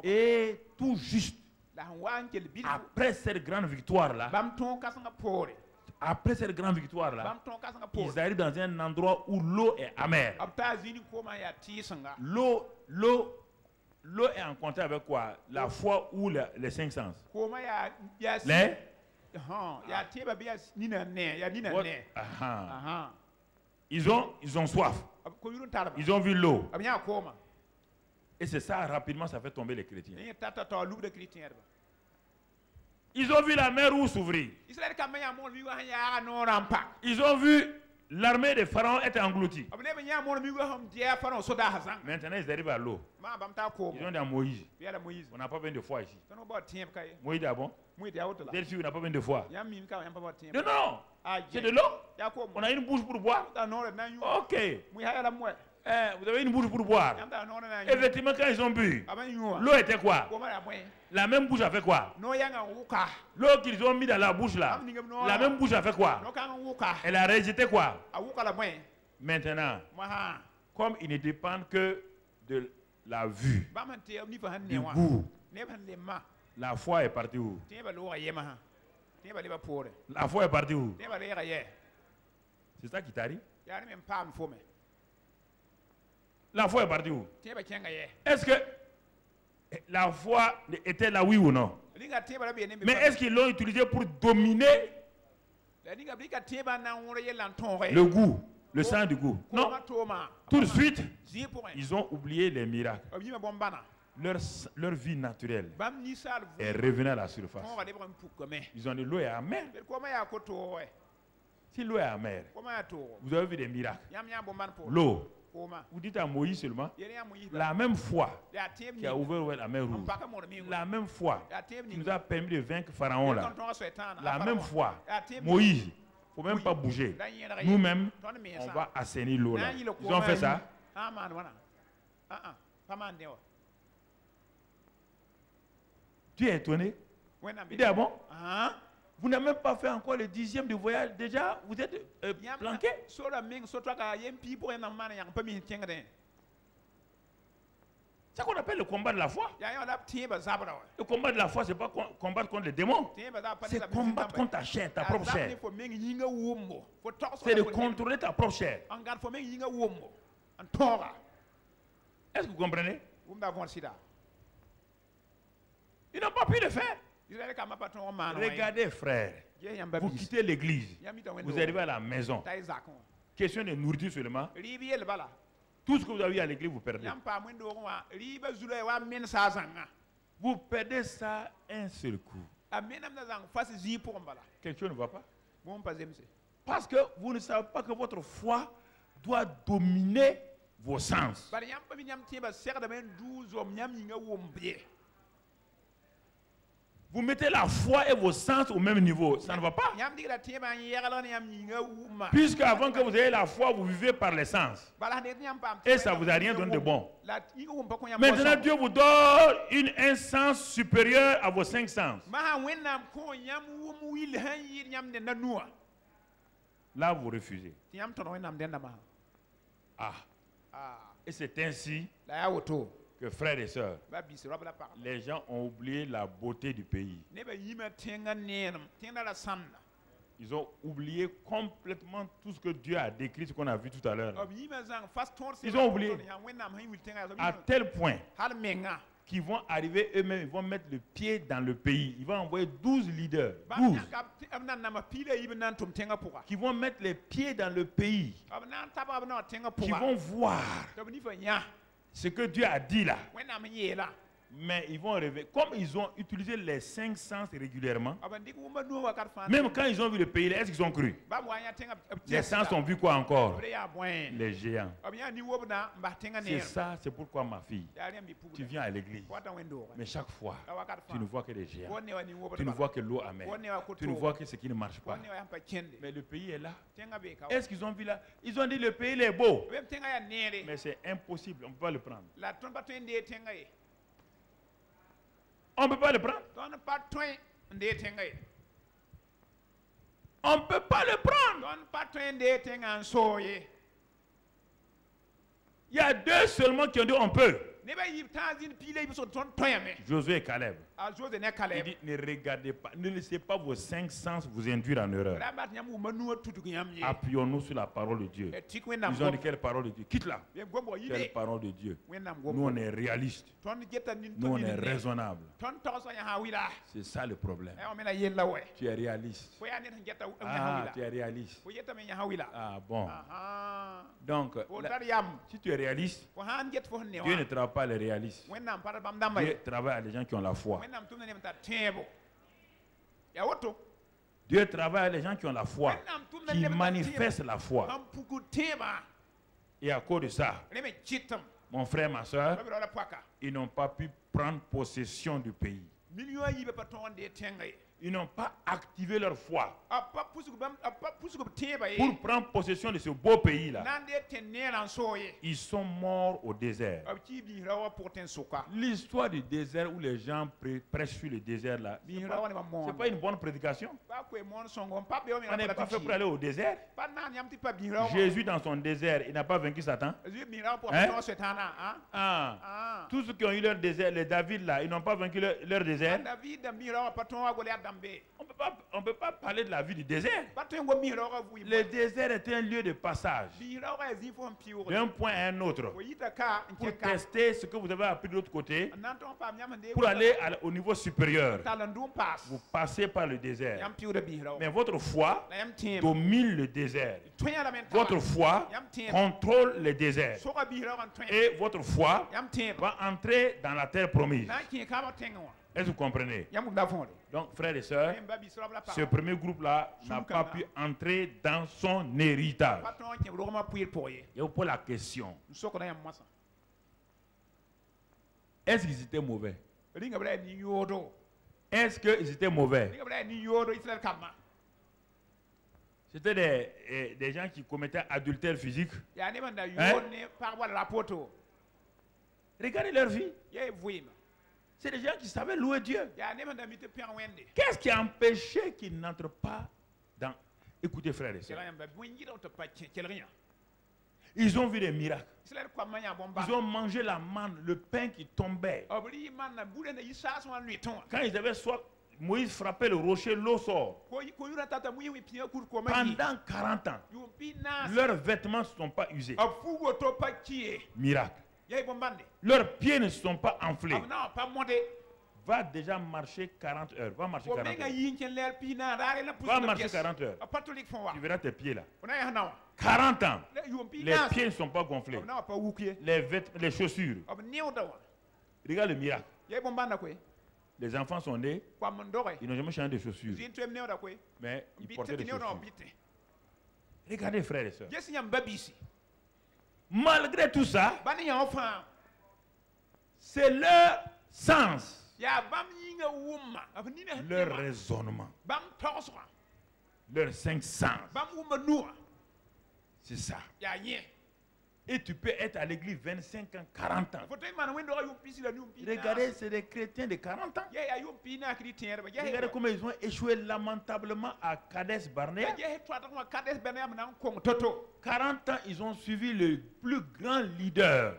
Et tout juste, après cette grande victoire là, ils arrivent dans un endroit où l'eau est amère. L'eau est en contact avec quoi? La foi ou les 5 sens? Ils ont soif. Ils ont vu l'eau. Et c'est ça, rapidement, ça fait tomber les chrétiens. Ils ont vu la mer Rouge s'ouvrir. Ils ont vu l'armée de Pharaon être engloutie. Maintenant, ils arrivent à l'eau. Ils ont dit à Moïse, on n'a pas besoin de foi ici. Moïse dit, ah bon? Delphi, on n'a pas besoin de foi. Non, non, c'est de l'eau. On a une bouche pour boire. Ok. Vous avez une bouche pour boire. Effectivement, quand ils ont bu, l'eau était quoi? La même bouche a fait quoi? L'eau qu'ils ont mis dans la bouche là, la même bouche a fait quoi? Elle a rejeté quoi? Maintenant, comme ils ne dépendent que de la vue, du goût, la foi est partie où? La foi est partie où? C'est ça qui t'arrive? La foi est partie où? Est-ce que la foi était là, oui ou non? Mais est-ce qu'ils l'ont utilisé pour dominer le goût, le sens du goût? Non. Tout de suite, ils ont oublié les miracles. Leur vie naturelle est revenue à la surface. Ils ont dit l'eau est amère. Si l'eau est amère, vous avez vu des miracles. L'eau. Vous dites à Moïse seulement, la même foi qui a ouvert la mer Rouge, la même foi qui nous a permis de vaincre Pharaon là, la même foi, Moïse, il ne faut même pas bouger. Nous-mêmes, on va assainir l'eau là. Ils ont fait ça. Tu es étonné? Il dit, ah bon? Vous n'avez même pas fait encore le 10e du voyage. Déjà, vous êtes planqué. C'est ce qu'on appelle le combat de la foi. Le combat de la foi, ce n'est pas combattre contre les démons. C'est combattre contre ta chair, ta propre chair. C'est de contrôler ta propre chair. Est-ce que vous comprenez? Ils n'ont pas pu le faire. Regardez, frère, vous quittez l'église, vous arrivez à la maison. Question de nourriture seulement. Tout ce que vous avez à l'église, vous perdez. Vous perdez ça un seul coup. Quelque chose ne va pas. Parce que vous ne savez pas que votre foi doit dominer vos sens. Vous mettez la foi et vos sens au même niveau. Ça ne va pas. Puisque avant que vous ayez la foi, vous vivez par les sens. Et ça ne vous a rien donné de bon. Maintenant, Dieu vous donne un sens supérieur à vos 5 sens. Là, vous refusez. Et c'est ainsi que, frères et sœurs, les gens ont oublié la beauté du pays. Ils ont oublié complètement tout ce que Dieu a décrit, ce qu'on a vu tout à l'heure. Ils ont oublié à tel point qu'ils vont arriver eux-mêmes, ils vont mettre le pied dans le pays. Ils vont envoyer 12 leaders, 12, qui vont mettre les pieds dans le pays, qui vont voir ce que Dieu a dit là. Mais ils vont rêver. Comme ils ont utilisé les 5 sens régulièrement, même quand ils ont vu le pays, est-ce qu'ils ont cru? Les sens ont vu quoi encore? Les géants. C'est ça, c'est pourquoi ma fille, tu viens à l'église, mais chaque fois, tu ne vois que des géants. Tu ne vois que l'eau amère. Tu ne vois que ce qui ne marche pas. Mais le pays est là. Est-ce qu'ils ont vu là? Ils ont dit le pays est beau. Mais c'est impossible, on ne peut pas le prendre. On ne peut pas le prendre. On ne peut pas le prendre. Il y a 2 seulement qui ont dit on peut. Josué et Caleb. Il dit ne regardez pas, ne laissez pas vos 5 sens vous induire en erreur. Appuyons-nous sur la parole de Dieu. Ils ont dit quelle parole de Dieu? Quitte-la. Quelle parole de Dieu? Nous on est réalistes. Nous on est raisonnables. C'est ça le problème. Tu es réaliste. Ah, tu es réaliste. Ah bon. Donc, si tu es réaliste, Dieu ne travaille pas les réalistes. Dieu travaille à les gens qui ont la foi. Dieu travaille à les gens qui ont la foi, qui manifestent la foi. Et à cause de ça, mon frère, ma soeur, ils n'ont pas pu prendre possession du pays. Ils n'ont pas activé leur foi pour prendre possession de ce beau pays-là. Ils sont morts au désert. L'histoire du désert où les gens prêchent sur le désert là, c'est pas une bonne prédication. On n'est pas fait pour aller au désert. Jésus dans son désert, il n'a pas vaincu Satan. Tous ceux qui ont eu leur désert, les David là, ils n'ont pas vaincu leur désert. On ne peut pas parler de la vie du désert. Le désert est un lieu de passage d'un point à un autre pour tester ce que vous avez appris de l'autre côté pour aller au niveau supérieur. Vous passez par le désert. Mais votre foi domine le désert. Votre foi contrôle le désert. Et votre foi va entrer dans la terre promise. Est-ce que vous comprenez? Donc, frères et sœurs, ce premier groupe-là n'a pas pu entrer dans son héritage. Et vous posez la question. Est-ce qu'ils étaient mauvais? Est-ce qu'ils étaient mauvais? C'était des gens qui commettaient adultère physique. Regardez leur vie. C'est des gens qui savaient louer Dieu. Qu'est-ce qui a empêché qu'ils n'entrent pas dans... Écoutez, frères et sœurs. Ils ont vu des miracles. Ils ont mangé la manne, le pain qui tombait. Quand ils avaient soif, Moïse frappait le rocher, l'eau sort. Pendant 40 ans, leurs vêtements ne se sont pas usés. Miracle. Leurs pieds ne se sont pas enflés. Va déjà marcher 40 heures. Va marcher 40 heures. Va marcher 40 heures. Tu verras tes pieds là. 40 ans. Les pieds ne sont pas gonflés. Les chaussures. Regarde le miracle. Les enfants sont nés. Ils n'ont jamais changé de chaussures. Mais ils portaient des chaussures. Regardez, frères et sœurs. Malgré tout ça, c'est leur sens leur raisonnement, leur cinq sens. C'est ça. Et tu peux être à l'église 25 ans, 40 ans. Regardez, c'est des chrétiens de 40 ans. Regardez comment ils ont échoué lamentablement à Kadesh Barnea. 40 ans, ils ont suivi le plus grand leader.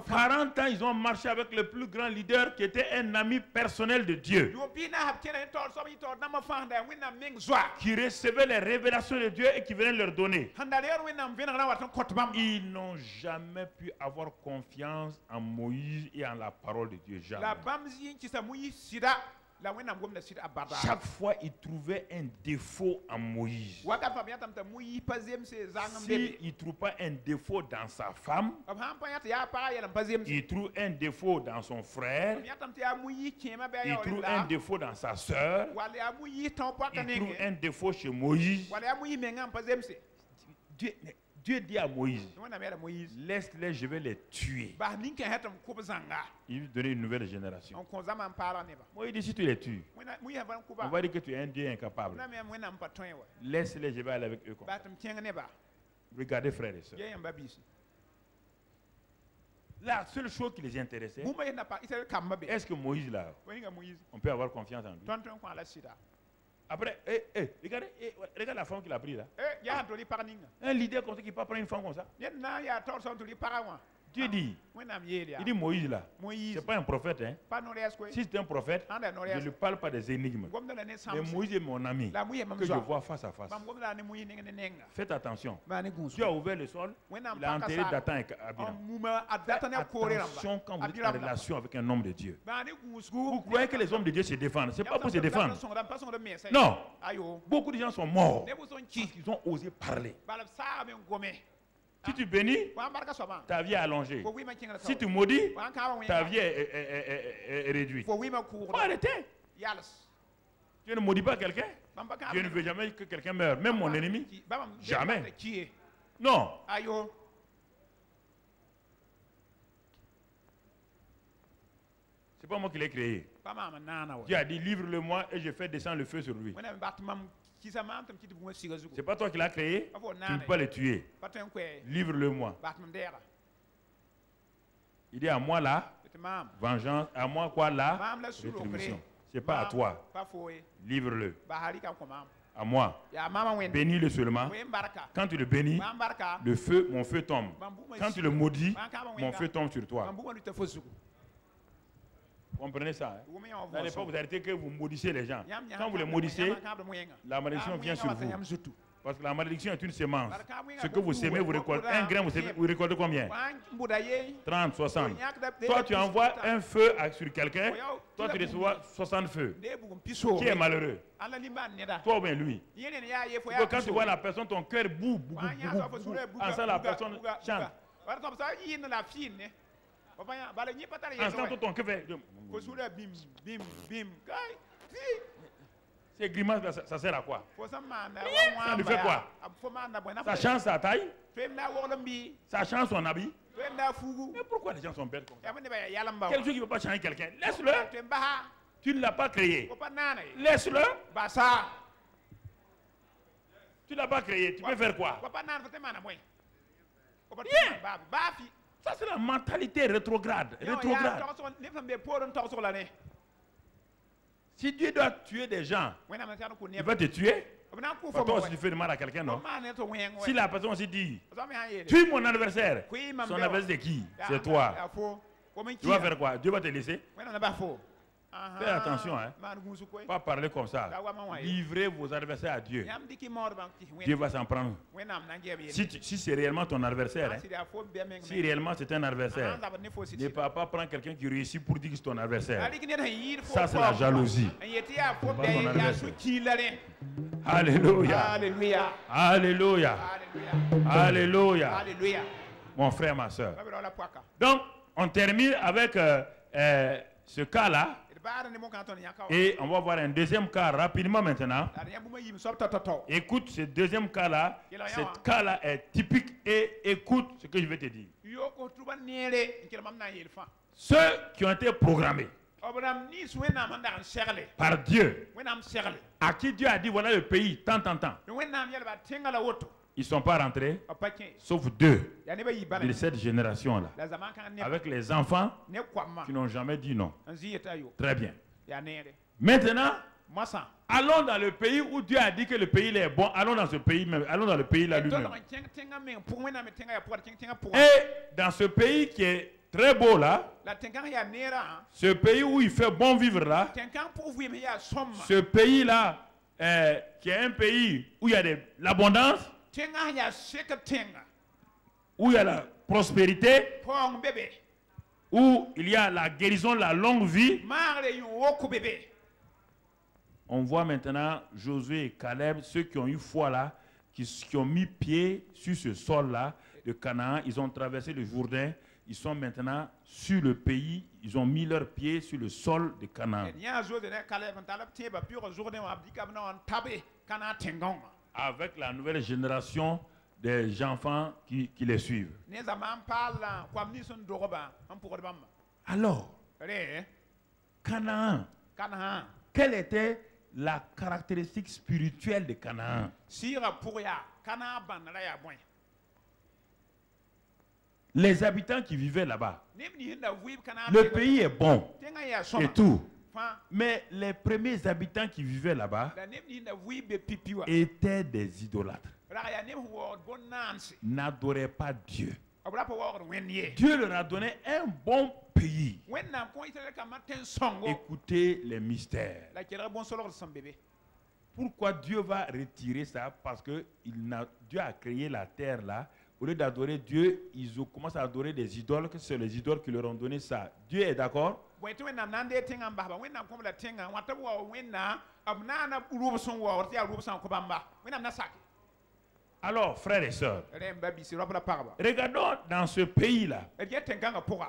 40 ans, ils ont marché avec le plus grand leader qui était un ami personnel de Dieu. Qui recevait les révélations de Dieu et qui venait leur donner. Ils n'ont jamais pu avoir confiance en Moïse et en la parole de Dieu. Jamais. Chaque fois, ils trouvaient un défaut en Moïse. S'ils ne trouvent pas un défaut dans sa femme, ils trouvent un défaut dans son frère, ils trouvent un défaut dans sa soeur, ils trouvent un défaut chez Moïse. Dieu dit à Moïse, laisse-les, je vais les tuer. Il lui donner une nouvelle génération. Moïse dit, si tu les tues, on va dire que tu es un Dieu incapable. Laisse-les, je vais aller avec eux. Regardez, frères et sœurs. La seule chose qui les intéressait, est-ce que Moïse là, on peut avoir confiance en lui? Après, regardez la femme qu'il a pris là. Un leader comme ça qui ne peut pas prendre une femme comme ça. Dieu dit, il dit Moïse là, ce n'est pas un prophète. Hein? Si c'était un prophète, je ne lui parle pas des énigmes. Mais Moïse est mon ami, que je vois face à face. Faites attention. Dieu a ouvert le sol, il a enterré Dathan et Abiram. Faites attention quand vous êtes en relation avec un homme de Dieu. Vous croyez que les hommes de Dieu se défendent. Ce n'est pas pour se défendre. Non. Beaucoup de gens sont morts parce qu'ils ont osé parler. Si tu bénis, ta vie est allongée. Si tu maudis, ta vie est réduite. Il faut arrêter. Dieu ne maudit pas quelqu'un. Dieu ne veut jamais que quelqu'un meure. Même mon ennemi. Jamais. Non. C'est pas moi qui l'ai créé. Dieu a dit, livre-le-moi et je fais descendre le feu sur lui. C'est pas toi qui l'as créé, tu ne peux pas le tuer. Livre-le-moi. Il dit à moi là, vengeance, à moi quoi là, rétribution. C'est pas à toi. Livre-le. À moi. Bénis-le seulement. Quand tu le bénis, le feu, mon feu tombe. Quand tu le maudis, mon feu tombe sur toi. Vous comprenez ça? Hein? Dans l'époque, vous arrêtez que vous maudissez les gens. Quand vous les maudissez, la malédiction vient sur vous. Parce que la malédiction est une semence. Ce que vous sémez, vous récoltez. Un grain, vous récoltez combien? 30, 60. Toi, tu envoies un feu sur quelqu'un. Toi, tu reçois 60 feux. Qui est malheureux? Toi ou bien lui? Quand tu vois la personne, ton cœur boue. Ensemble, la personne chante. Ensemble, ton cœur fait. Ces grimaces, ça sert à quoi? Ça lui fait quoi? Ça change sa taille? Ça change son habit? Mais pourquoi les gens sont bêtes comme ça? Quelque chose qui ne peut pas changer quelqu'un. Laisse-le. Tu ne l'as pas créé. Laisse-le. Tu ne l'as pas créé. Tu peux faire quoi? Ça, c'est la mentalité rétrograde. Si Dieu doit tuer des gens, il va te tuer. Toi aussi, tu fais du mal à quelqu'un, non? Si la personne aussi dit, tue mon adversaire, son adversaire c'est qui? C'est toi. Tu vas faire quoi? Dieu va te laisser? Faites attention, hein? Pas parler comme ça. Livrez vos adversaires à Dieu. Dieu va s'en prendre. Si c'est réellement ton adversaire, hein? Si réellement c'est un adversaire, ne pas prendre quelqu'un qui réussit pour dire que c'est ton adversaire. Ça, c'est la jalousie. Alléluia. Alléluia. Alléluia. Alléluia. Mon frère, ma soeur. Donc, on termine avec ce cas-là. Et on va voir un deuxième cas rapidement maintenant. Écoute ce deuxième cas-là. Ce cas-là est typique et écoute ce que je vais te dire. ceux qui ont été programmés par Dieu, à qui Dieu a dit voilà le pays, tant. Ils ne sont pas rentrés, sauf 2 de cette génération-là, avec les enfants qui n'ont jamais dit non. Très bien. Maintenant, allons dans le pays où Dieu a dit que le pays est bon. Allons dans ce pays même. Allons dans le pays là lui-même. Et dans ce pays qui est très beau là, ce pays où il fait bon vivre là, ce pays là qui est un pays où il y a de l'abondance, où il y a la prospérité, où il y a la guérison, la longue vie. On voit maintenant Josué et Caleb, ceux qui ont eu foi là, qui ont mis pied sur ce sol là de Canaan. Ils ont traversé le Jourdain. Ils sont maintenant sur le pays. Ils ont mis leurs pieds sur le sol de Canaan. Avec la nouvelle génération des enfants qui les suivent. Alors, Canaan, quelle était la caractéristique spirituelle de Canaan? Les habitants qui vivaient là-bas, le pays est bon et tout. Mais les premiers habitants qui vivaient là-bas étaient des idolâtres. N'adoraient pas Dieu. Dieu leur a donné un bon pays. Écoutez les mystères. Pourquoi Dieu va retirer ça? Parce que Dieu a créé la terre là. Au lieu d'adorer Dieu, ils ont commencé à adorer des idoles, que c'est les idoles qui leur ont donné ça. Dieu est d'accord? Alors, frères et sœurs, regardons dans ce pays-là.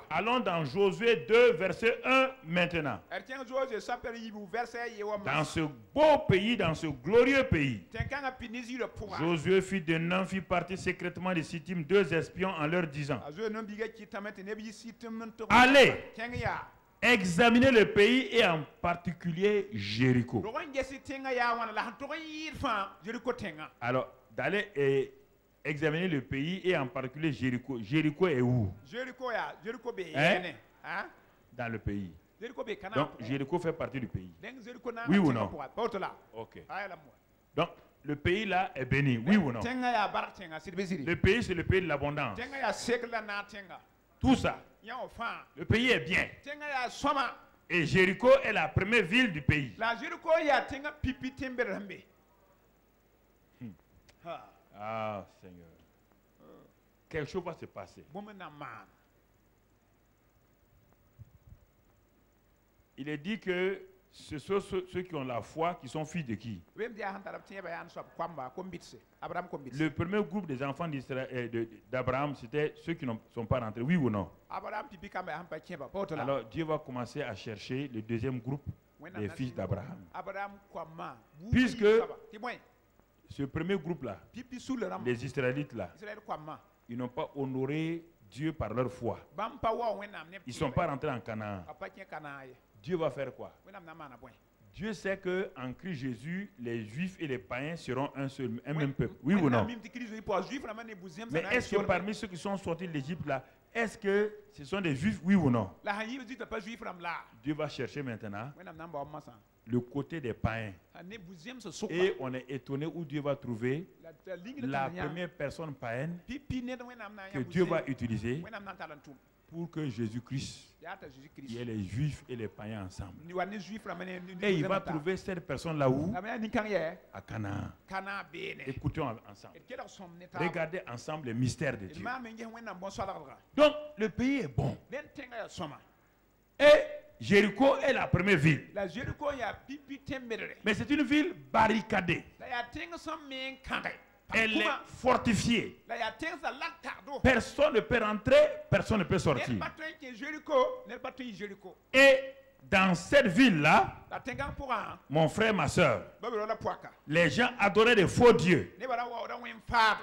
Allons dans Josué 2, verset 1 maintenant. Dans ce beau pays, dans ce glorieux pays, Josué, fils de Nun, fit partir secrètement de Sittim 2 espions en leur disant: allez, examinez le pays et en particulier Jéricho. Alors, d'aller examiner le pays et en particulier Jéricho. Jéricho est où? Dans le pays. Donc, Jéricho fait partie du pays. Oui ou non? Ok. Donc, le pays là est béni. Oui ou non? Le pays, c'est le pays de l'abondance. Tout ça. Le pays est bien. Et Jéricho est la première ville du pays. Ah, Seigneur. Quelque chose va se passer. Il est dit que ce sont ceux qui ont la foi qui sont fils de qui? Le premier groupe des enfants d'Abraham, c'était ceux qui ne sont pas rentrés. Oui ou non? Alors Dieu va commencer à chercher le deuxième groupe des fils d'Abraham. Puisque ce premier groupe-là, les Israélites là, ils n'ont pas honoré Dieu par leur foi. Ils ne sont pas rentrés en Canaan. Dieu va faire quoi? Dieu sait qu'en Christ Jésus, les Juifs et les païens seront un même peuple. Oui ou non? Mais est-ce que parmi ceux qui sont sortis de l'Égypte là, est-ce que ce sont des Juifs? Oui ou non? Dieu va chercher maintenant le côté des païens. Et on est étonné où Dieu va trouver la première personne païenne que Dieu va utiliser pour que Jésus-Christ, il y ait les Juifs et les païens ensemble. Et il va trouver cette personne-là où? À Canaan. Écoutons ensemble. Regardez ensemble les mystères de Dieu. Donc, le pays est bon. Et Jéricho est la première ville. Mais c'est une ville barricadée. Elle est fortifiée. Personne ne peut rentrer, personne ne peut sortir. Et dans cette ville-là, mon frère, ma soeur, les gens adoraient des faux dieux,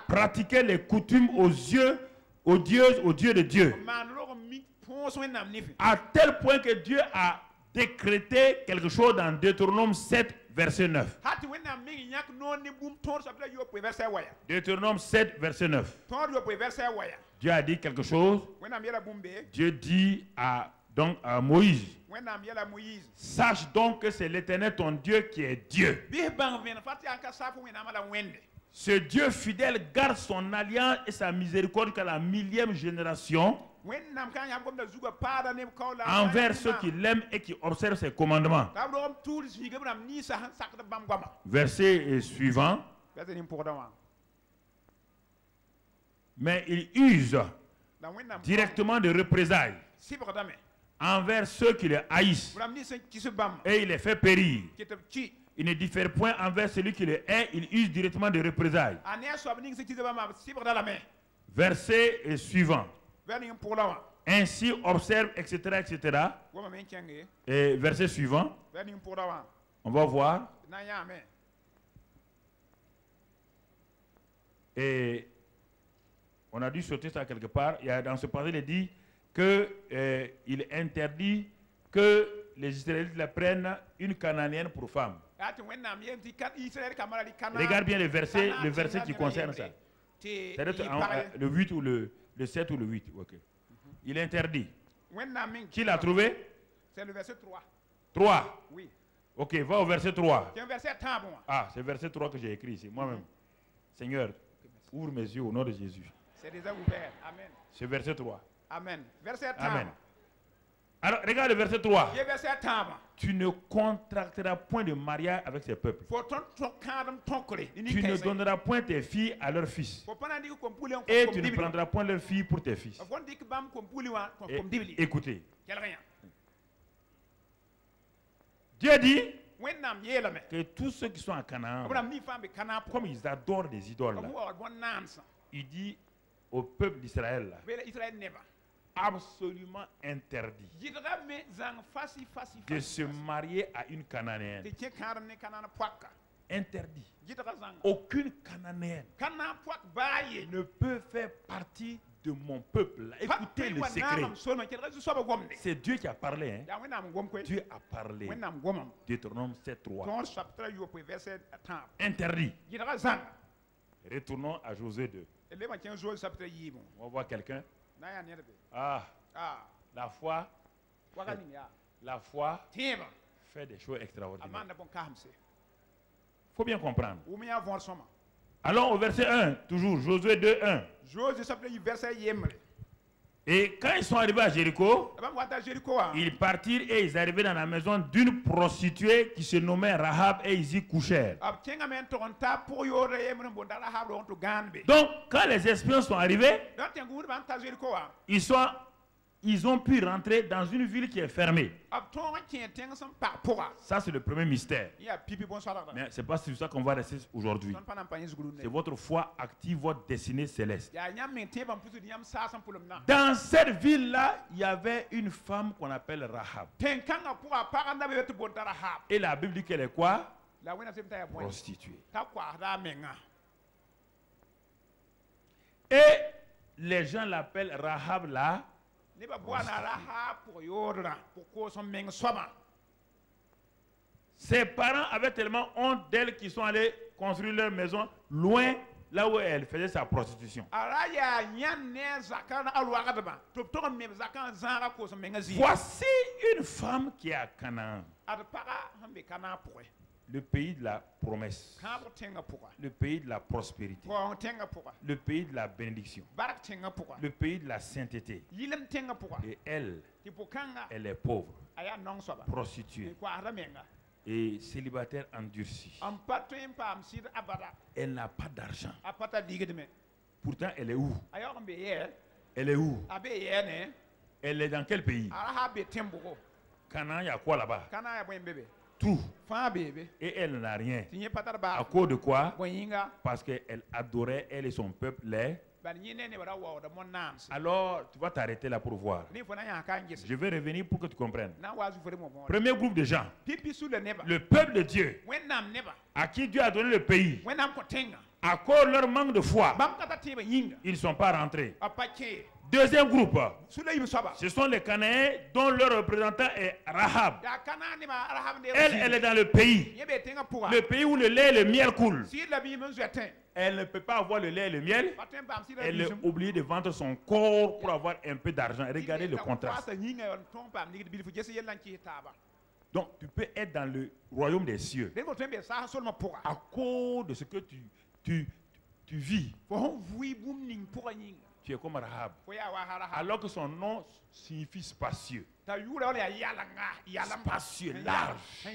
pratiquaient les coutumes aux dieux de Dieu. À tel point que Dieu a décrété quelque chose dans Deutéronome 7, verset 9. Deutéronome 7, verset 9. Dieu a dit quelque chose. Dieu dit donc à Moïse, sache donc que c'est l'Éternel ton Dieu qui est Dieu. Ce Dieu fidèle garde son alliance et sa miséricorde jusqu'à la 1000e génération envers ceux qui l'aiment et qui observent ses commandements. Verset suivant. Mais il use directement de représailles envers ceux qui les haïssent et il les fait périr. Il ne diffère point envers celui qui le hait, il use directement de représailles. Verset suivant. Ainsi observe, etc., etc. Et verset suivant. On va voir. Et on a dû sauter ça quelque part. Il y a, dans ce passage, il dit qu'il interdit que les Israélites prennent une Cananéenne pour femme. Regarde bien le verset qui concerne ça. C'est le 8 ou le 7 ou le 8. Okay. Il interdit. Qui l'a trouvé? C'est le verset 3. 3. Oui. Ok, va au verset 3. C'est un verset 3. Ah, c'est le verset 3 que j'ai écrit ici, moi-même. Seigneur, ouvre mes yeux au nom de Jésus. C'est déjà ouvert. Amen. C'est verset 3. Amen. Verset 3. Amen. Alors, regarde le verset 3. Verset 3. Tu ne contracteras point de mariage avec ces peuples. Tu ne donneras point tes filles à leurs fils. Et tu ne prendras point leurs filles pour tes fils. Et, écoutez. Dieu dit que tous ceux qui sont à Canaan, comme ils adorent des idoles, là, il dit au peuple d'Israël, absolument interdit de se marier à une Cananéenne. Interdit. Aucune Cananéenne ne peut faire partie de mon peuple. Écoutez le secret. C'est Dieu qui a parlé. Hein? Dieu a parlé. Deutéronome 7.3. Interdit. Retournons à Josué 2. On va voir quelqu'un. Ah, la foi fait des choses extraordinaires. Il faut bien comprendre. Allons au verset 1, toujours, Josué 2, 1. Et quand ils sont arrivés à Jéricho, ils partirent et ils arrivaient dans la maison d'une prostituée qui se nommait Rahab et ils y couchèrent. Donc, quand les espions sont arrivés, ils ont pu rentrer dans une ville qui est fermée. Ça, c'est le premier mystère. Mais ce n'est pas sur ça qu'on va rester aujourd'hui. C'est votre foi active, votre destinée céleste. Dans cette ville-là, il y avait une femme qu'on appelle Rahab. Et la Bible dit qu'elle est quoi? Prostituée. Et les gens l'appellent Rahab là. Ses parents avaient tellement honte d'elle qu'ils sont allés construire leur maison loin là où elle faisait sa prostitution. Voici une femme qui est à Canaan. Le pays de la promesse, le pays de la prospérité, le pays de la bénédiction, le pays de la sainteté. Et elle est pauvre, prostituée et célibataire endurcie. Elle n'a pas d'argent. Pourtant, elle est où? Elle est où? Elle est dans quel pays? Canaan, il y a quoi là-bas? Tout. Et elle n'a rien. À cause de quoi? Parce qu'elle adorait, elle et son peuple, les. Alors, tu vas t'arrêter là pour voir. Je vais revenir pour que tu comprennes. Premier groupe de gens. Le peuple de Dieu. À qui Dieu a donné le pays. À cause de leur manque de foi, ils ne sont pas rentrés. Deuxième groupe, ce sont les Cananéens dont leur représentant est Rahab. Elle est dans le pays où le lait et le miel coulent. Elle ne peut pas avoir le lait et le miel. Elle est obligée de vendre son corps pour avoir un peu d'argent. Regardez le contraste. Donc tu peux être dans le royaume des cieux à cause de ce que tu vis. Tu es comme Rahab. Alors que son nom signifie spacieux. Spacieux, large.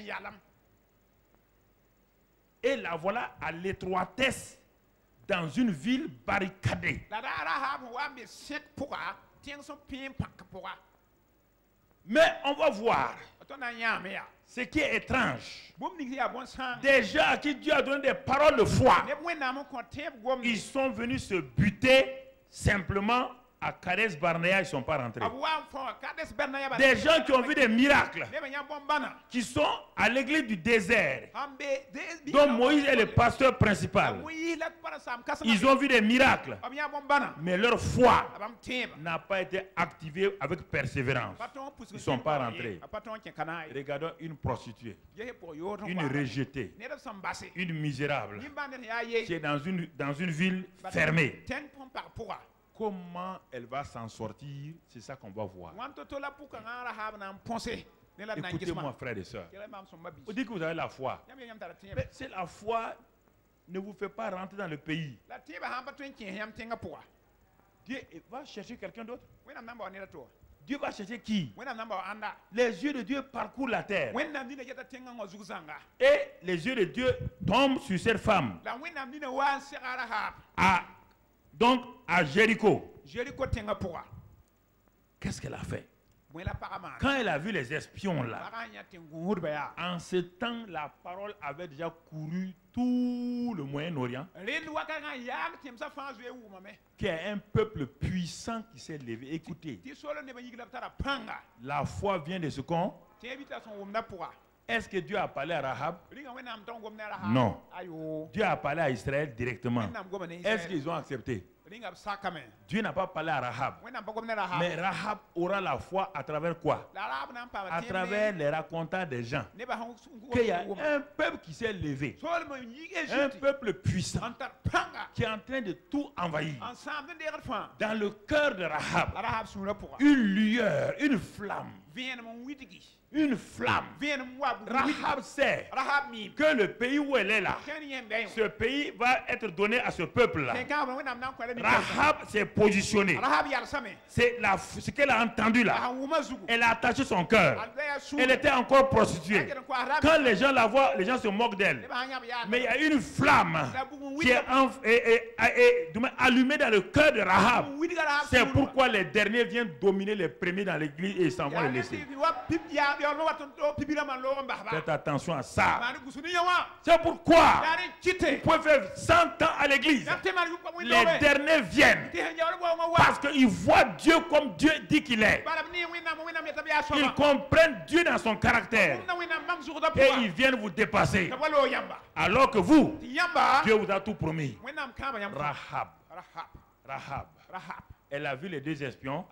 Et la voilà à l'étroitesse dans une ville barricadée. Mais on va voir ce qui est étrange. Des gens à qui Dieu a donné des paroles de foi, ils sont venus se buter simplement à Kades Barnea, ils ne sont pas rentrés. Des gens qui ont vu des miracles, qui sont à l'église du désert, dont Moïse est le pasteur principal. Ils ont vu des miracles, mais leur foi n'a pas été activée avec persévérance. Ils ne sont pas rentrés. Regardons une prostituée, une rejetée, une misérable, qui est dans une ville fermée. Comment elle va s'en sortir, c'est ça qu'on va voir. Écoutez-moi, frères et sœurs. Vous dites que vous avez la foi. Mais c'est la foi ne vous fait pas rentrer dans le pays. Dieu va chercher quelqu'un d'autre. Dieu va chercher qui? Les yeux de Dieu parcourent la terre. Et les yeux de Dieu tombent sur cette femme. Donc, à Jéricho. Qu'est-ce qu'elle a fait? Quand elle a vu les espions là, en ce temps, la parole avait déjà couru tout le Moyen-Orient, qu'il y a un peuple puissant qui s'est levé. Écoutez, la foi vient de ce qu'on... Est-ce que Dieu a parlé à Rahab? Non. Dieu a parlé à Israël directement. Est-ce qu'ils ont accepté? Dieu n'a pas parlé à Rahab. Mais Rahab aura la foi à travers quoi? À travers les racontants des gens. Qu'il y a un peuple qui s'est levé. Un peuple puissant qui est en train de tout envahir. Dans le cœur de Rahab, une lueur, une flamme. Une flamme. Rahab sait que le pays où elle est là, ce pays va être donné à ce peuple-là. Rahab s'est positionnée. C'est ce qu'elle a entendu là. Elle a attaché son cœur. Elle était encore prostituée. Quand les gens la voient, les gens se moquent d'elle. Mais il y a une flamme qui est allumée dans le cœur de Rahab. C'est pourquoi les derniers viennent dominer les premiers dans l'église et ils s'en vont les laisser. Faites attention à ça. C'est pourquoi vous pouvez faire 100 ans à l'église. Les derniers viennent parce qu'ils voient Dieu comme Dieu dit qu'il est. Ils comprennent Dieu dans son caractère et ils viennent vous dépasser. Alors que vous, Dieu vous a tout promis. Rahab. Elle a vu les deux espions.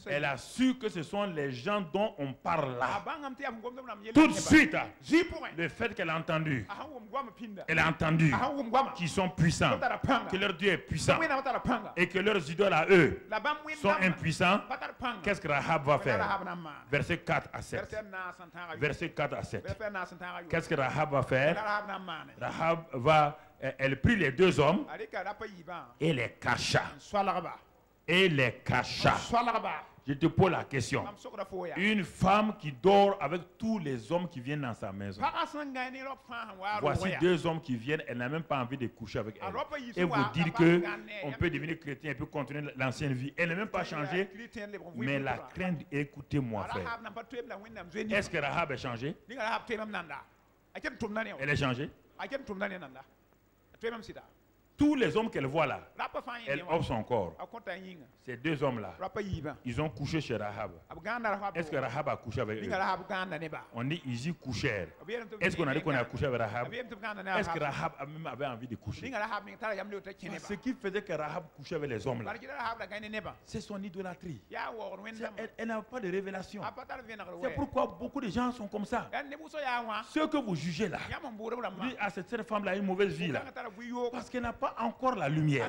Elle a su que ce sont les gens dont on parle là. Tout de suite, le fait qu'elle a entendu, qu'ils sont puissants, que leur Dieu est puissant et que leurs idoles à eux sont impuissants. Qu'est-ce que Rahab va faire? Verset 4 à 7. Verset 4 à 7. Qu'est-ce que Rahab va faire? Rahab va, elle prit les deux hommes et les cacha. Je te pose la question. Une femme qui dort avec tous les hommes qui viennent dans sa maison. Voici deux hommes qui viennent, elle n'a même pas envie de coucher avec elle. Et vous dire qu'on peut devenir chrétien et peut continuer l'ancienne vie. Elle n'a même pas changé. Mais la crainte, écoutez-moi frère. Est-ce que Rahab est changée? Elle est changée? Tous les hommes qu'elle voit là, elle offre son corps. Ces deux hommes-là, ils ont couché chez Rahab. Est-ce que Rahab a couché avec eux? On dit ils y couchèrent. Est-ce qu'on a dit qu'on a couché avec Rahab? Est-ce que Rahab même avait envie de coucher? Ce qui faisait que Rahab couchait avec les hommes là, c'est son idolâtrie. Elle n'a pas de révélation. C'est pourquoi beaucoup de gens sont comme ça. Ceux que vous jugez là, vous dites, ah, cette femme-là a une mauvaise vie là. Parce qu'elle n'a pas encore la lumière.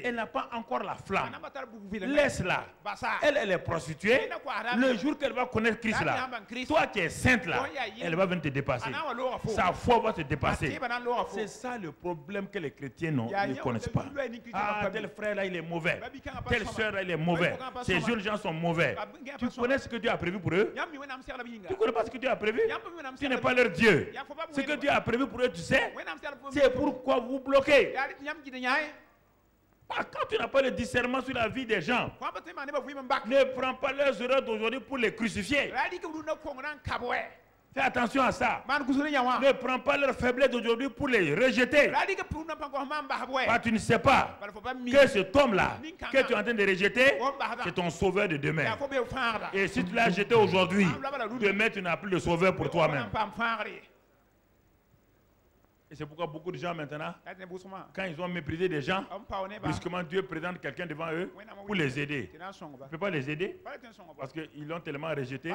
Elle n'a pas encore la flamme. Laisse-la. Elle est prostituée. Le jour qu'elle va connaître Christ là, toi qui es sainte là, elle va venir te dépasser. Sa foi va te dépasser. C'est ça le problème que les chrétiens ne connaissent pas. Ah, tel frère là il est mauvais. Telle soeur là il est mauvais. Ces jeunes gens sont mauvais. Tu connais ce que Dieu a prévu pour eux? Tu ne connais pas ce que Dieu a prévu? Tu n'es pas leur Dieu. Ce que Dieu a prévu pour eux, tu sais? C'est pourquoi vous bloquez. Quand tu n'as pas le discernement sur la vie des gens, ne prends pas leurs erreurs d'aujourd'hui pour les crucifier. Fais attention à ça. Ne prends pas leur faiblesse d'aujourd'hui pour les rejeter. Tu ne sais pas que cet homme-là que tu es en train de rejeter, c'est ton sauveur de demain. Et si tu l'as jeté aujourd'hui, demain tu n'as plus de sauveur pour toi-même. Et c'est pourquoi beaucoup de gens maintenant, quand ils ont méprisé des gens, brusquement Dieu présente quelqu'un devant eux pour les aider. Il ne peut pas les aider parce qu'ils l'ont tellement rejeté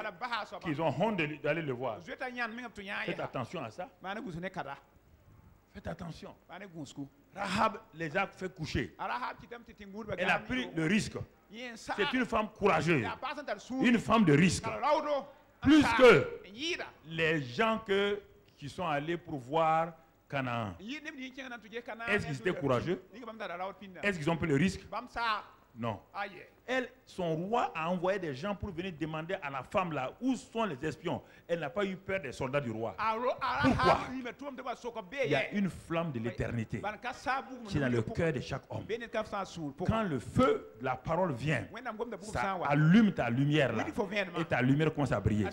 qu'ils ont honte d'aller le voir. Faites attention à ça. Faites attention. Rahab les a fait coucher. Elle a pris le risque. C'est une femme courageuse, une femme de risque. Plus que les gens qui sont allés pour voir Canaan. Est-ce qu'ils étaient courageux? Est-ce qu'ils ont pris le risque? Non. Son roi a envoyé des gens pour venir demander à la femme là où sont les espions. Elle n'a pas eu peur des soldats du roi. Pourquoi? Il y a une flamme de l'éternité qui est dans le cœur de chaque homme. Quand le feu de la parole vient, ça allume ta lumière là et ta lumière commence à briller.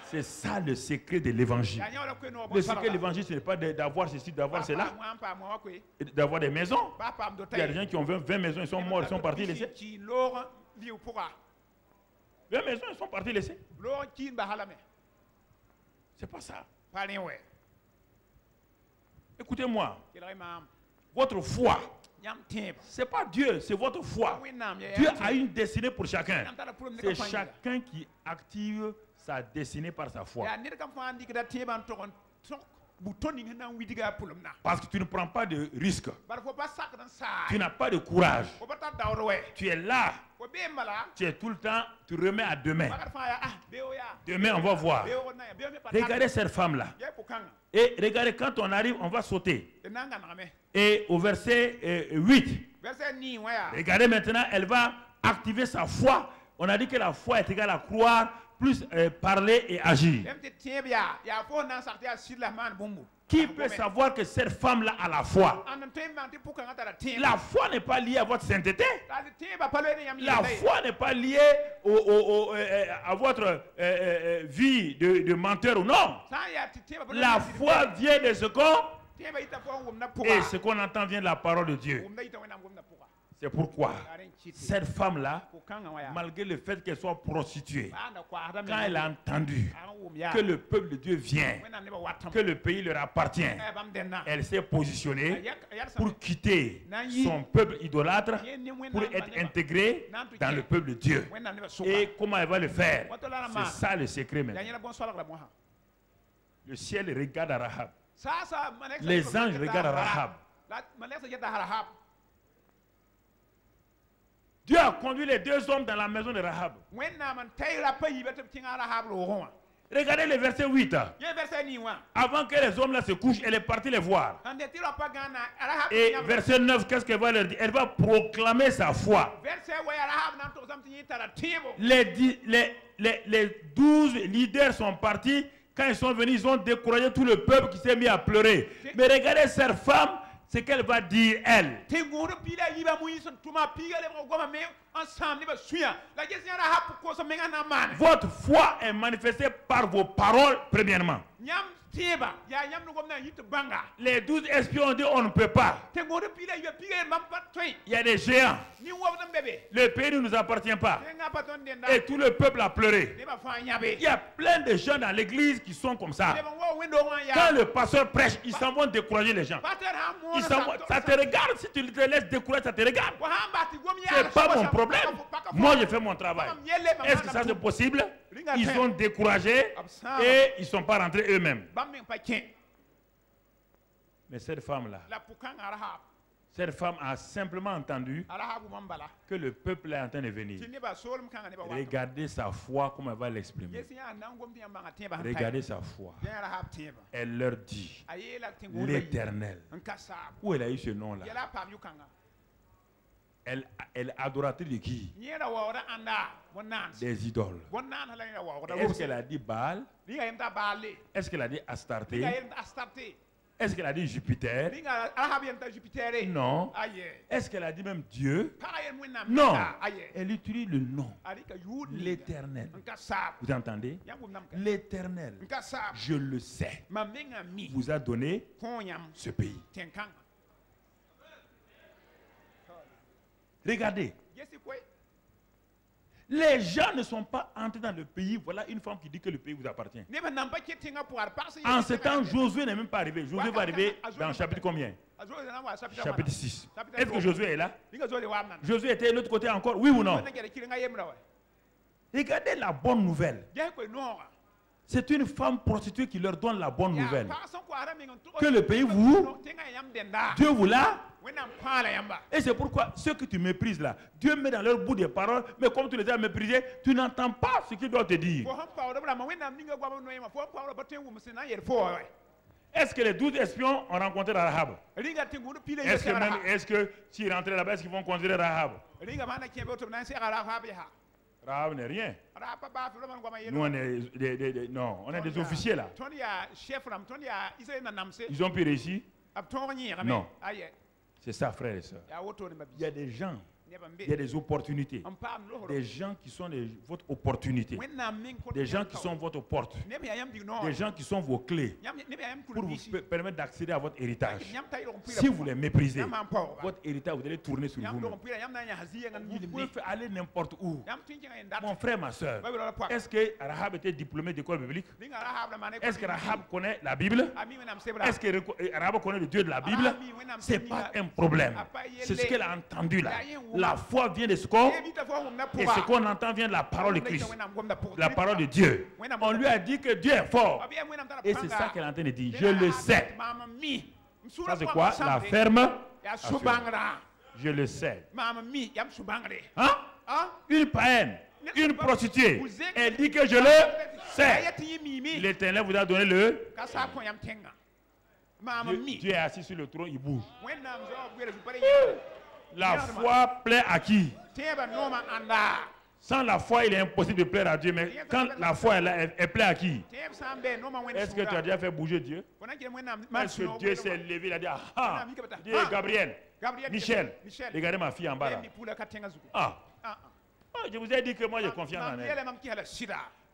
C'est ça le secret de l'évangile. Le secret de l'évangile, ce n'est pas d'avoir ceci, d'avoir cela, d'avoir des maisons. Il y a des gens qui ont 20 maisons, ils sont morts, ils sont partis laissés. 20 maisons, ils sont partis laissés. C'est pas ça. Écoutez-moi. Votre foi, c'est pas Dieu, c'est votre foi. Dieu a une destinée pour chacun. C'est chacun qui active sa destinée par sa foi. Parce que tu ne prends pas de risque. Tu n'as pas de courage. Tu es là. Tu es tout le temps, tu remets à demain. Demain, on va voir. Regardez cette femme-là. Et regardez, quand on arrive, on va sauter. Et au verset 8, regardez maintenant, elle va activer sa foi. On a dit que la foi est égale à croire, plus parler et agir. Qui peut savoir que cette femme-là a la foi? La foi n'est pas liée à votre sainteté. La foi n'est pas liée à votre vie de menteur ou non. La foi vient de ce qu'on... Et ce qu'on entend vient de la parole de Dieu. C'est pourquoi cette femme-là, malgré le fait qu'elle soit prostituée, quand elle a entendu que le peuple de Dieu vient, que le pays leur appartient, elle s'est positionnée pour quitter son peuple idolâtre, pour être intégrée dans le peuple de Dieu. Et comment elle va le faire? C'est ça le secret maintenant. Le ciel regarde à Rahab. Les anges regardent à Rahab. Dieu a conduit les deux hommes dans la maison de Rahab. Regardez le verset 8. Avant que les hommes là se couchent, elle est partie les voir. Et verset 9, qu'est-ce qu'elle va leur dire? Elle va proclamer sa foi. Les 12 leaders sont partis. Quand ils sont venus, ils ont découragé tout le peuple qui s'est mis à pleurer. Mais regardez cette femme. Ce qu'elle va dire, elle. Votre foi est manifestée par vos paroles, premièrement. Les 12 espions ont dit on ne peut pas. Il y a des géants. Le pays ne nous appartient pas. Et tout le peuple a pleuré. Il y a plein de gens dans l'église qui sont comme ça. Quand le pasteur prêche, ils s'en vont décourager les gens. Ça te regarde, si tu te laisses décourager, ça te regarde. C'est pas mon problème. Moi, je fais mon travail. Est-ce que ça c'est possible? Ils sont découragés et ils ne sont pas rentrés eux-mêmes. Mais cette femme-là, cette femme a simplement entendu que le peuple est en train de venir. Regardez sa foi, comment elle va l'exprimer. Regardez sa foi. Elle leur dit, l'Éternel. Où elle a eu ce nom-là? Elle adoratrice de qui? Des idoles. Est-ce qu'elle a dit Baal? Est-ce qu'elle a dit Astarté? Est-ce qu'elle a dit Jupiter? Non. Est-ce qu'elle a dit même Dieu? Non. Elle utilise le nom. L'Éternel. Vous entendez? L'Éternel, je le sais, vous a donné ce pays. Regardez. Les gens ne sont pas entrés dans le pays. Voilà une femme qui dit que le pays vous appartient. En ce temps, Josué n'est même pas arrivé. Josué va arriver dans le chapitre combien? Chapitre 6. Est-ce que Josué est là? Josué était de l'autre côté encore, oui ou non? Regardez la bonne nouvelle. C'est une femme prostituée qui leur donne la bonne nouvelle. Que le pays Dieu vous l'a. Et c'est pourquoi ceux que tu méprises là, Dieu met dans leur bout des paroles, mais comme tu les as méprisés, tu n'entends pas ce qu'il doit te dire. Est-ce que les 12 espions ont rencontré Rahab? Est-ce que s'ils rentraient là-bas, est-ce qu'ils vont considérer Rahab? Rahab n'est rien. Nous, on est des officiers là. Ils ont pu réussir? Non. C'est ça, frères et sœurs. Il y a des gens, il y a des opportunités. Des gens qui sont votre opportunité. Des gens qui sont votre porte. Des gens qui sont vos clés pour vous permettre d'accéder à votre héritage. Si vous les méprisez, votre héritage, vous allez tourner sur vous-même. Vous pouvez aller n'importe où. Mon frère, ma soeur, est-ce que Rahab était diplômé d'école biblique? Est-ce que Rahab connaît la Bible? Est-ce que Rahab connaît le Dieu de la Bible? Ce n'est pas un problème. C'est ce qu'elle a entendu là. La foi vient de ce qu'on, et ce qu'on entend vient de la parole de Christ, la parole de Dieu. On lui a dit que Dieu est fort. Et c'est ça qu'elle est en train de dire. Je le sais. Ça c'est quoi? La ferme assurance. Je le sais. Hein? Une païenne, une prostituée, elle dit que je le sais. L'Éternel vous a donné le... Dieu est assis sur le trône, il bouge. La foi plaît à qui? Sans la foi, il est impossible de plaire à Dieu. Mais quand la foi est là, elle plaît à qui? Est-ce que tu as déjà fait bouger Dieu? Est-ce que Dieu s'est levé, il a dit, ah, Dieu, Gabriel, Michel, regardez ma fille en bas là. Ah, je vous ai dit que moi j'ai confiance en elle.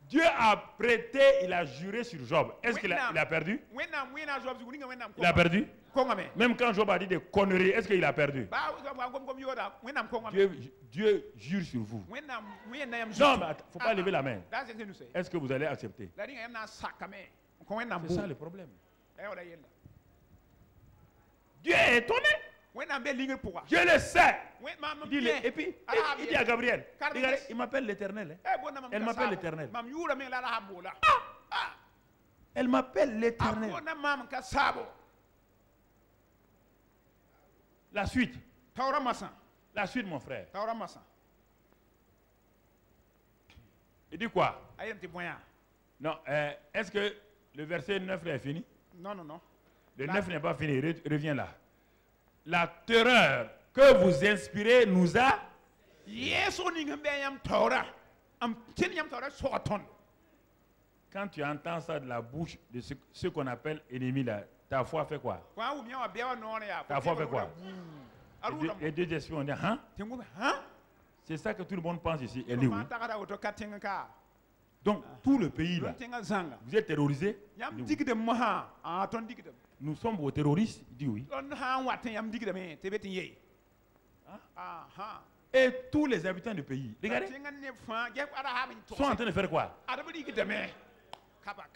Dieu a prêté, il a juré sur Job. Est-ce qu'il a perdu? Il a perdu? Même quand Job a dit des conneries, est-ce qu'il a perdu? Dieu jure sur vous. Non, mais il ne faut pas lever la main. Est-ce que vous allez accepter? C'est ça le problème. Dieu est étonné. Je le sais. Et puis, il dit à Gabriel, regardez, il m'appelle l'Éternel. Elle m'appelle l'Éternel. Elle m'appelle l'Éternel. La suite. La suite, mon frère. Il dit quoi? Non, est-ce que le verset 9 là est fini? Non. Le 9 n'est pas fini, reviens là. La terreur que vous inspirez nous a... Quand tu entends ça de la bouche de ce qu'on appelle ennemi là, ta foi fait quoi? Ta foi fait quoi? Les deux esprits ont dit, hein? C'est ça que tout le monde pense ici. Elle est où? Donc, tout le pays là, vous êtes terrorisés? Nous sommes vos terroristes? Il dit oui. Et tous les habitants du pays, regardez, sont en train de faire quoi?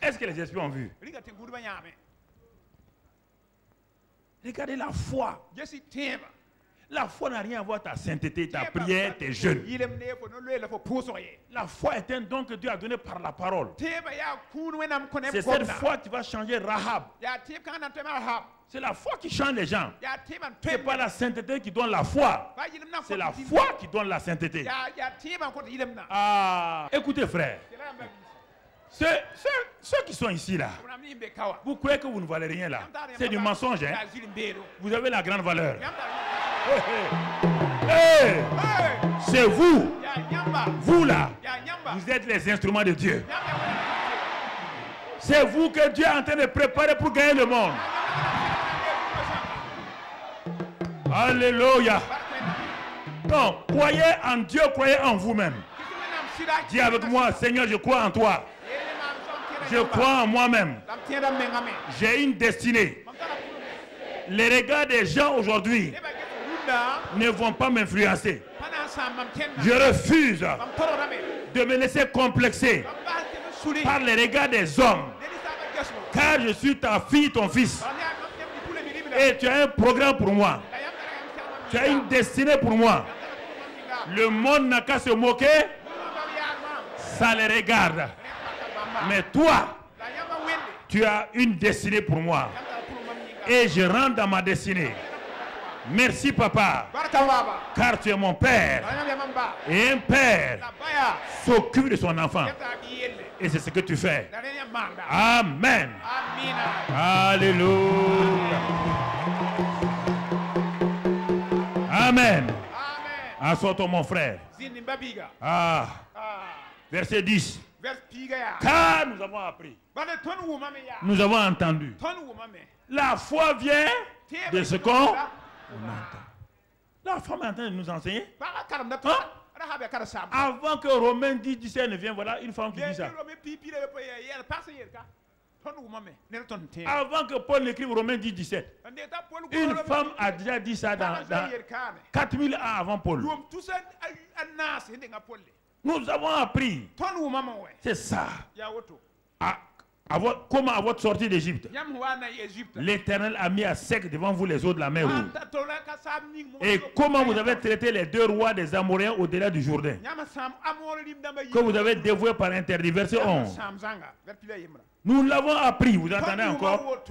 Est-ce que les esprits ont vu? Regardez la foi. La foi n'a rien à voir avec ta sainteté, ta prière, tes jeûnes. La foi est un don que Dieu a donné par la parole. C'est cette foi qui va changer Rahab. C'est la foi qui change les gens. Ce n'est pas la sainteté qui donne la foi. C'est la foi qui donne la sainteté. Ah, écoutez frère. Ceux qui sont ici là, vous croyez que vous ne valez rien là? C'est du mensonge. Hein? Vous avez la grande valeur. C'est vous. Vous là, vous êtes les instruments de Dieu. C'est vous que Dieu est en train de préparer pour gagner le monde. Alléluia. Non, croyez en Dieu, croyez en vous-même. Dis avec moi, Seigneur, je crois en toi. Je crois en moi-même. J'ai une destinée. Les regards des gens aujourd'hui ne vont pas m'influencer. Je refuse de me laisser complexer par les regards des hommes. Car je suis ta fille, ton fils. Et tu as un programme pour moi. Tu as une destinée pour moi. Le monde n'a qu'à se moquer. Ça les regarde. Mais toi, tu as une destinée pour moi. Et je rentre dans ma destinée. Merci papa. Car tu es mon père. Et un père s'occupe de son enfant. Et c'est ce que tu fais. Amen. Alléluia. Amen. Assois-toi mon frère. Ah. Verset 10. Car nous avons appris. Nous avons entendu. La foi vient de ce qu'on entend. La femme est en train de nous enseigner. Hein? Avant que Romains 10, 17 ne vienne, voilà une femme qui dit ça. Avant que Paul n'écrive Romains 10, 17, une femme a déjà dit ça dans 4000 ans avant Paul. Nous avons appris. C'est ça. Comme à votre sortie d'Égypte, l'Éternel a mis à sec devant vous les eaux de la mer Rouge. Et comment vous avez traité les deux rois des Amoréens au-delà du Jourdain, que vous avez dévoué par interdit. Verset 11. Nous l'avons appris, vous entendez encore?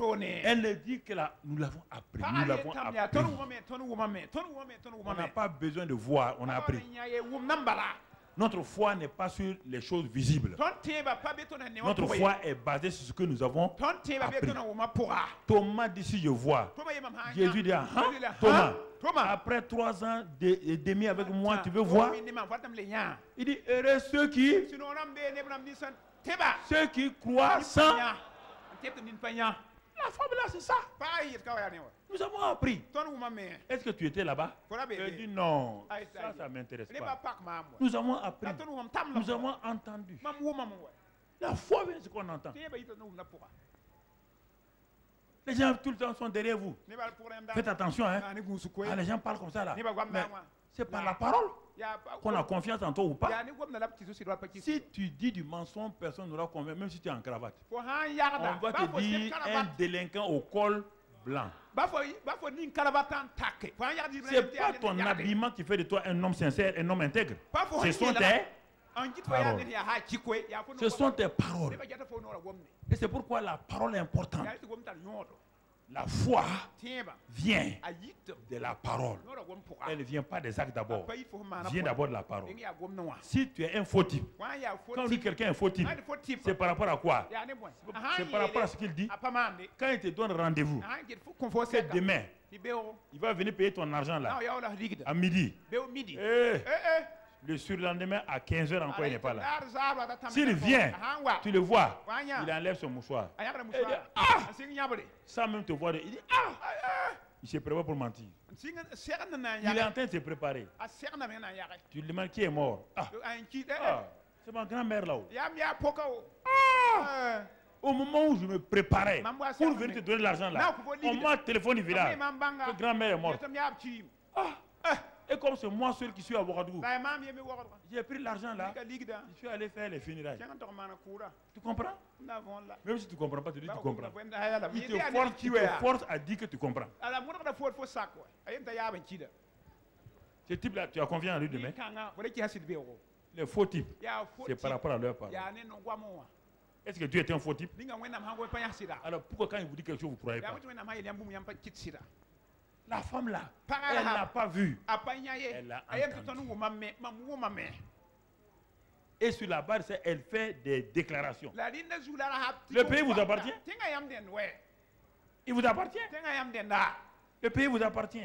Elle dit que nous l'avons appris. Nous l'avons appris. On n'a pas besoin de voir, on a appris. Notre foi n'est pas sur les choses visibles. Notre foi est basée sur ce que nous avons appris. Thomas dit si je vois. Jésus dit, Thomas, après 3 ans et demi avec moi, tu veux voir? Il dit, heureux ceux qui croient sans. La femme là, c'est ça. Nous avons appris. Est-ce que tu étais là-bas? Elle dit non. Ça ne m'intéresse pas. Nous avons appris. Nous avons entendu. La foi vient de ce qu'on entend. Les gens tout le temps sont derrière vous. Faites attention. Hein? Les gens parlent comme ça là. Mais c'est par la parole qu'on a confiance en toi ou pas. Si tu dis du mensonge, personne n'aura confiance, même si tu es en cravate. On va te dire un délinquant au col blanc. C'est pas ton habillement qui fait de toi un homme sincère, un homme intègre. Ce sont tes paroles. Ce sont tes paroles. Et c'est pourquoi la parole est importante. La foi vient de la parole. Elle ne vient pas des actes d'abord. Elle vient d'abord de la parole. Si tu es un faux type, quand on dit quelqu'un est un faux type, c'est par rapport à quoi? C'est par rapport à ce qu'il dit. Quand il te donne rendez-vous, c'est demain, il va venir payer ton argent là, à midi. Le surlendemain, à 15 h encore, il n'est pas là. S'il vient, tu le vois, il enlève son mouchoir. Il dit, sans même te voir, il dit, Il se prépare pour mentir. Il est en train de se préparer. Tu lui demandes qui est mort. Ah, c'est ma grand-mère là-haut. Au moment où je me préparais pour venir te donner l'argent là, on m'a téléphoné du village. Que grand-mère est morte. Et comme c'est moi seul qui suis à Ouagadougou, j'ai pris l'argent là, je suis allé faire les funérailles. Tu comprends? Même si tu ne comprends pas, tu dis que tu comprends. Il te force à dire que tu comprends. Ce type là, tu as confiance en lui demain? Les faux types, c'est par rapport à leur parole. Est-ce que Dieu était un faux type? Alors pourquoi quand il vous dit quelque chose, vous ne croyez pas? La femme là, elle n'a pas vu. Elle a entendu. Et sur la base, elle fait des déclarations. Le pays vous appartient? Il vous appartient? Le pays vous appartient?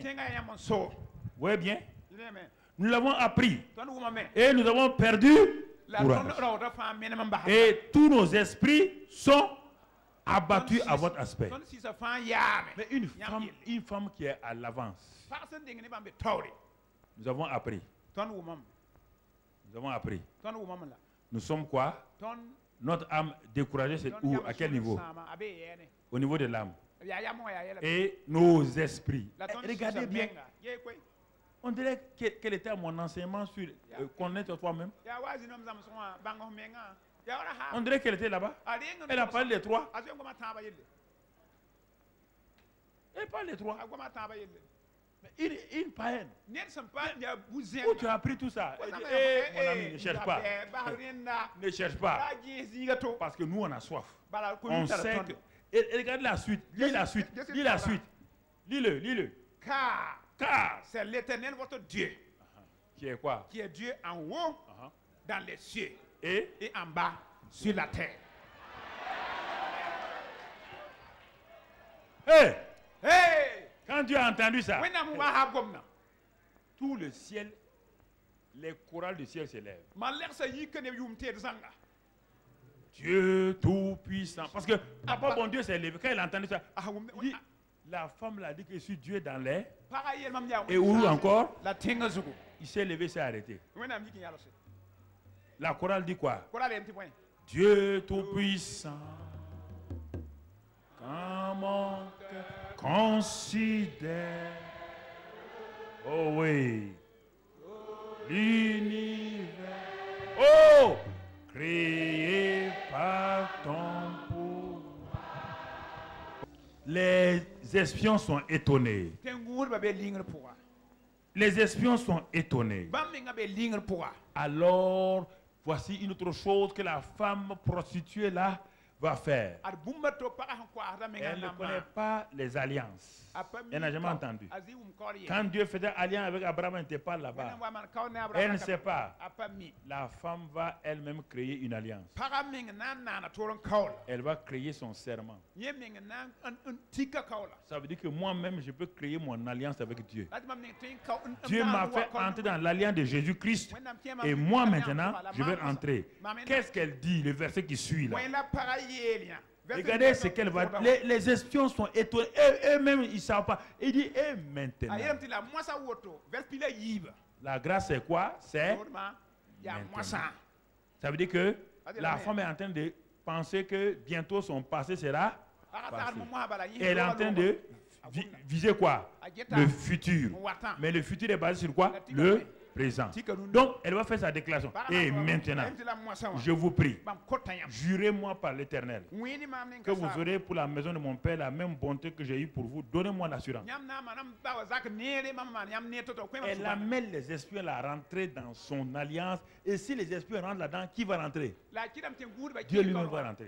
Oui, bien. Nous l'avons appris. Et nous avons perdu courage. Et tous nos esprits sont abattus à votre aspect. Mais une femme qui est à l'avance, nous avons appris. Nous avons appris. Nous sommes quoi? Notre âme découragée, c'est où? À quel niveau? Au niveau de l'âme. Et nos esprits. Regardez bien. On dirait quel était mon enseignement sur connaître toi-même. On dirait qu'elle était là-bas. Elle a parlé des trois. Elle parle des trois. Mais une païenne. Où tu as appris tout ça? Elle dit, mon ami, ne cherche pas. Ne cherche pas. Parce que nous, on a soif. On sait que... Et regarde la suite. Lis la suite. Lis la suite. Lis-le. Car c'est l'Éternel votre Dieu. Qui est quoi? Qui est Dieu en haut, dans les cieux. Et en bas, sur la terre. Hey! Quand Dieu a entendu ça, tout le ciel, les chorales du ciel s'élèvent. Dieu Tout-Puissant. Parce que papa, bon Dieu s'est levé. Quand il a entendu ça, la femme l'a dit que je suis Dieu dans l'air. Et où encore? Il s'est levé, s'est arrêté. La chorale dit quoi? Dieu Tout-Puissant, quand mon cœur considère, oh oui, l'univers, oh, créé par ton pouvoir. Les espions sont étonnés. Les espions sont étonnés. Alors, voici une autre chose que la femme prostituée là va faire. Elle ne connaît pas les alliances. Elle n'a jamais entendu. Quand Dieu faisait alliance avec Abraham, elle n'était pas là-bas. Elle ne sait pas. La femme va elle-même créer une alliance. Elle va créer son serment. Ça veut dire que moi-même, je peux créer mon alliance avec Dieu. Dieu m'a fait entrer dans l'alliance de Jésus-Christ. Et moi maintenant, je vais entrer. Qu'est-ce qu'elle dit, le verset qui suit là? Regardez ce qu'elle va dire. Les espions sont étonnés. Eux-mêmes, ils ne savent pas. Il dit, et maintenant. La grâce, c'est quoi? C'est maintenant. Ça veut dire que la femme est en train de penser que bientôt son passé sera passé. Elle est en train de viser quoi? Le futur. Mais le futur est basé sur quoi? Le présent. Donc, elle va faire sa déclaration. Et maintenant, je vous prie, jurez-moi par l'Éternel que vous aurez pour la maison de mon Père la même bonté que j'ai eue pour vous. Donnez-moi l'assurance. Elle amène les espions à rentrer dans son alliance. Et si les espions rentrent là-dedans, qui va rentrer? Dieu lui-même va rentrer.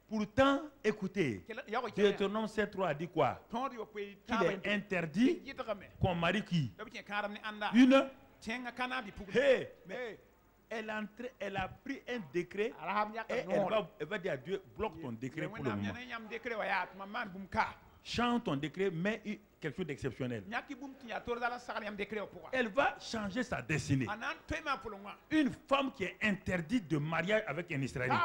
Pourtant, écoutez, Deutéronome 7.3 a dit quoi? Qu'il est interdit qu'on marie qui? Une. Mais elle a pris un décret et elle va dire à Dieu, bloque ton décret pour le moment. Change ton décret, mets quelque chose d'exceptionnel. Elle va changer sa destinée. Une femme qui est interdite de mariage avec un Israélite.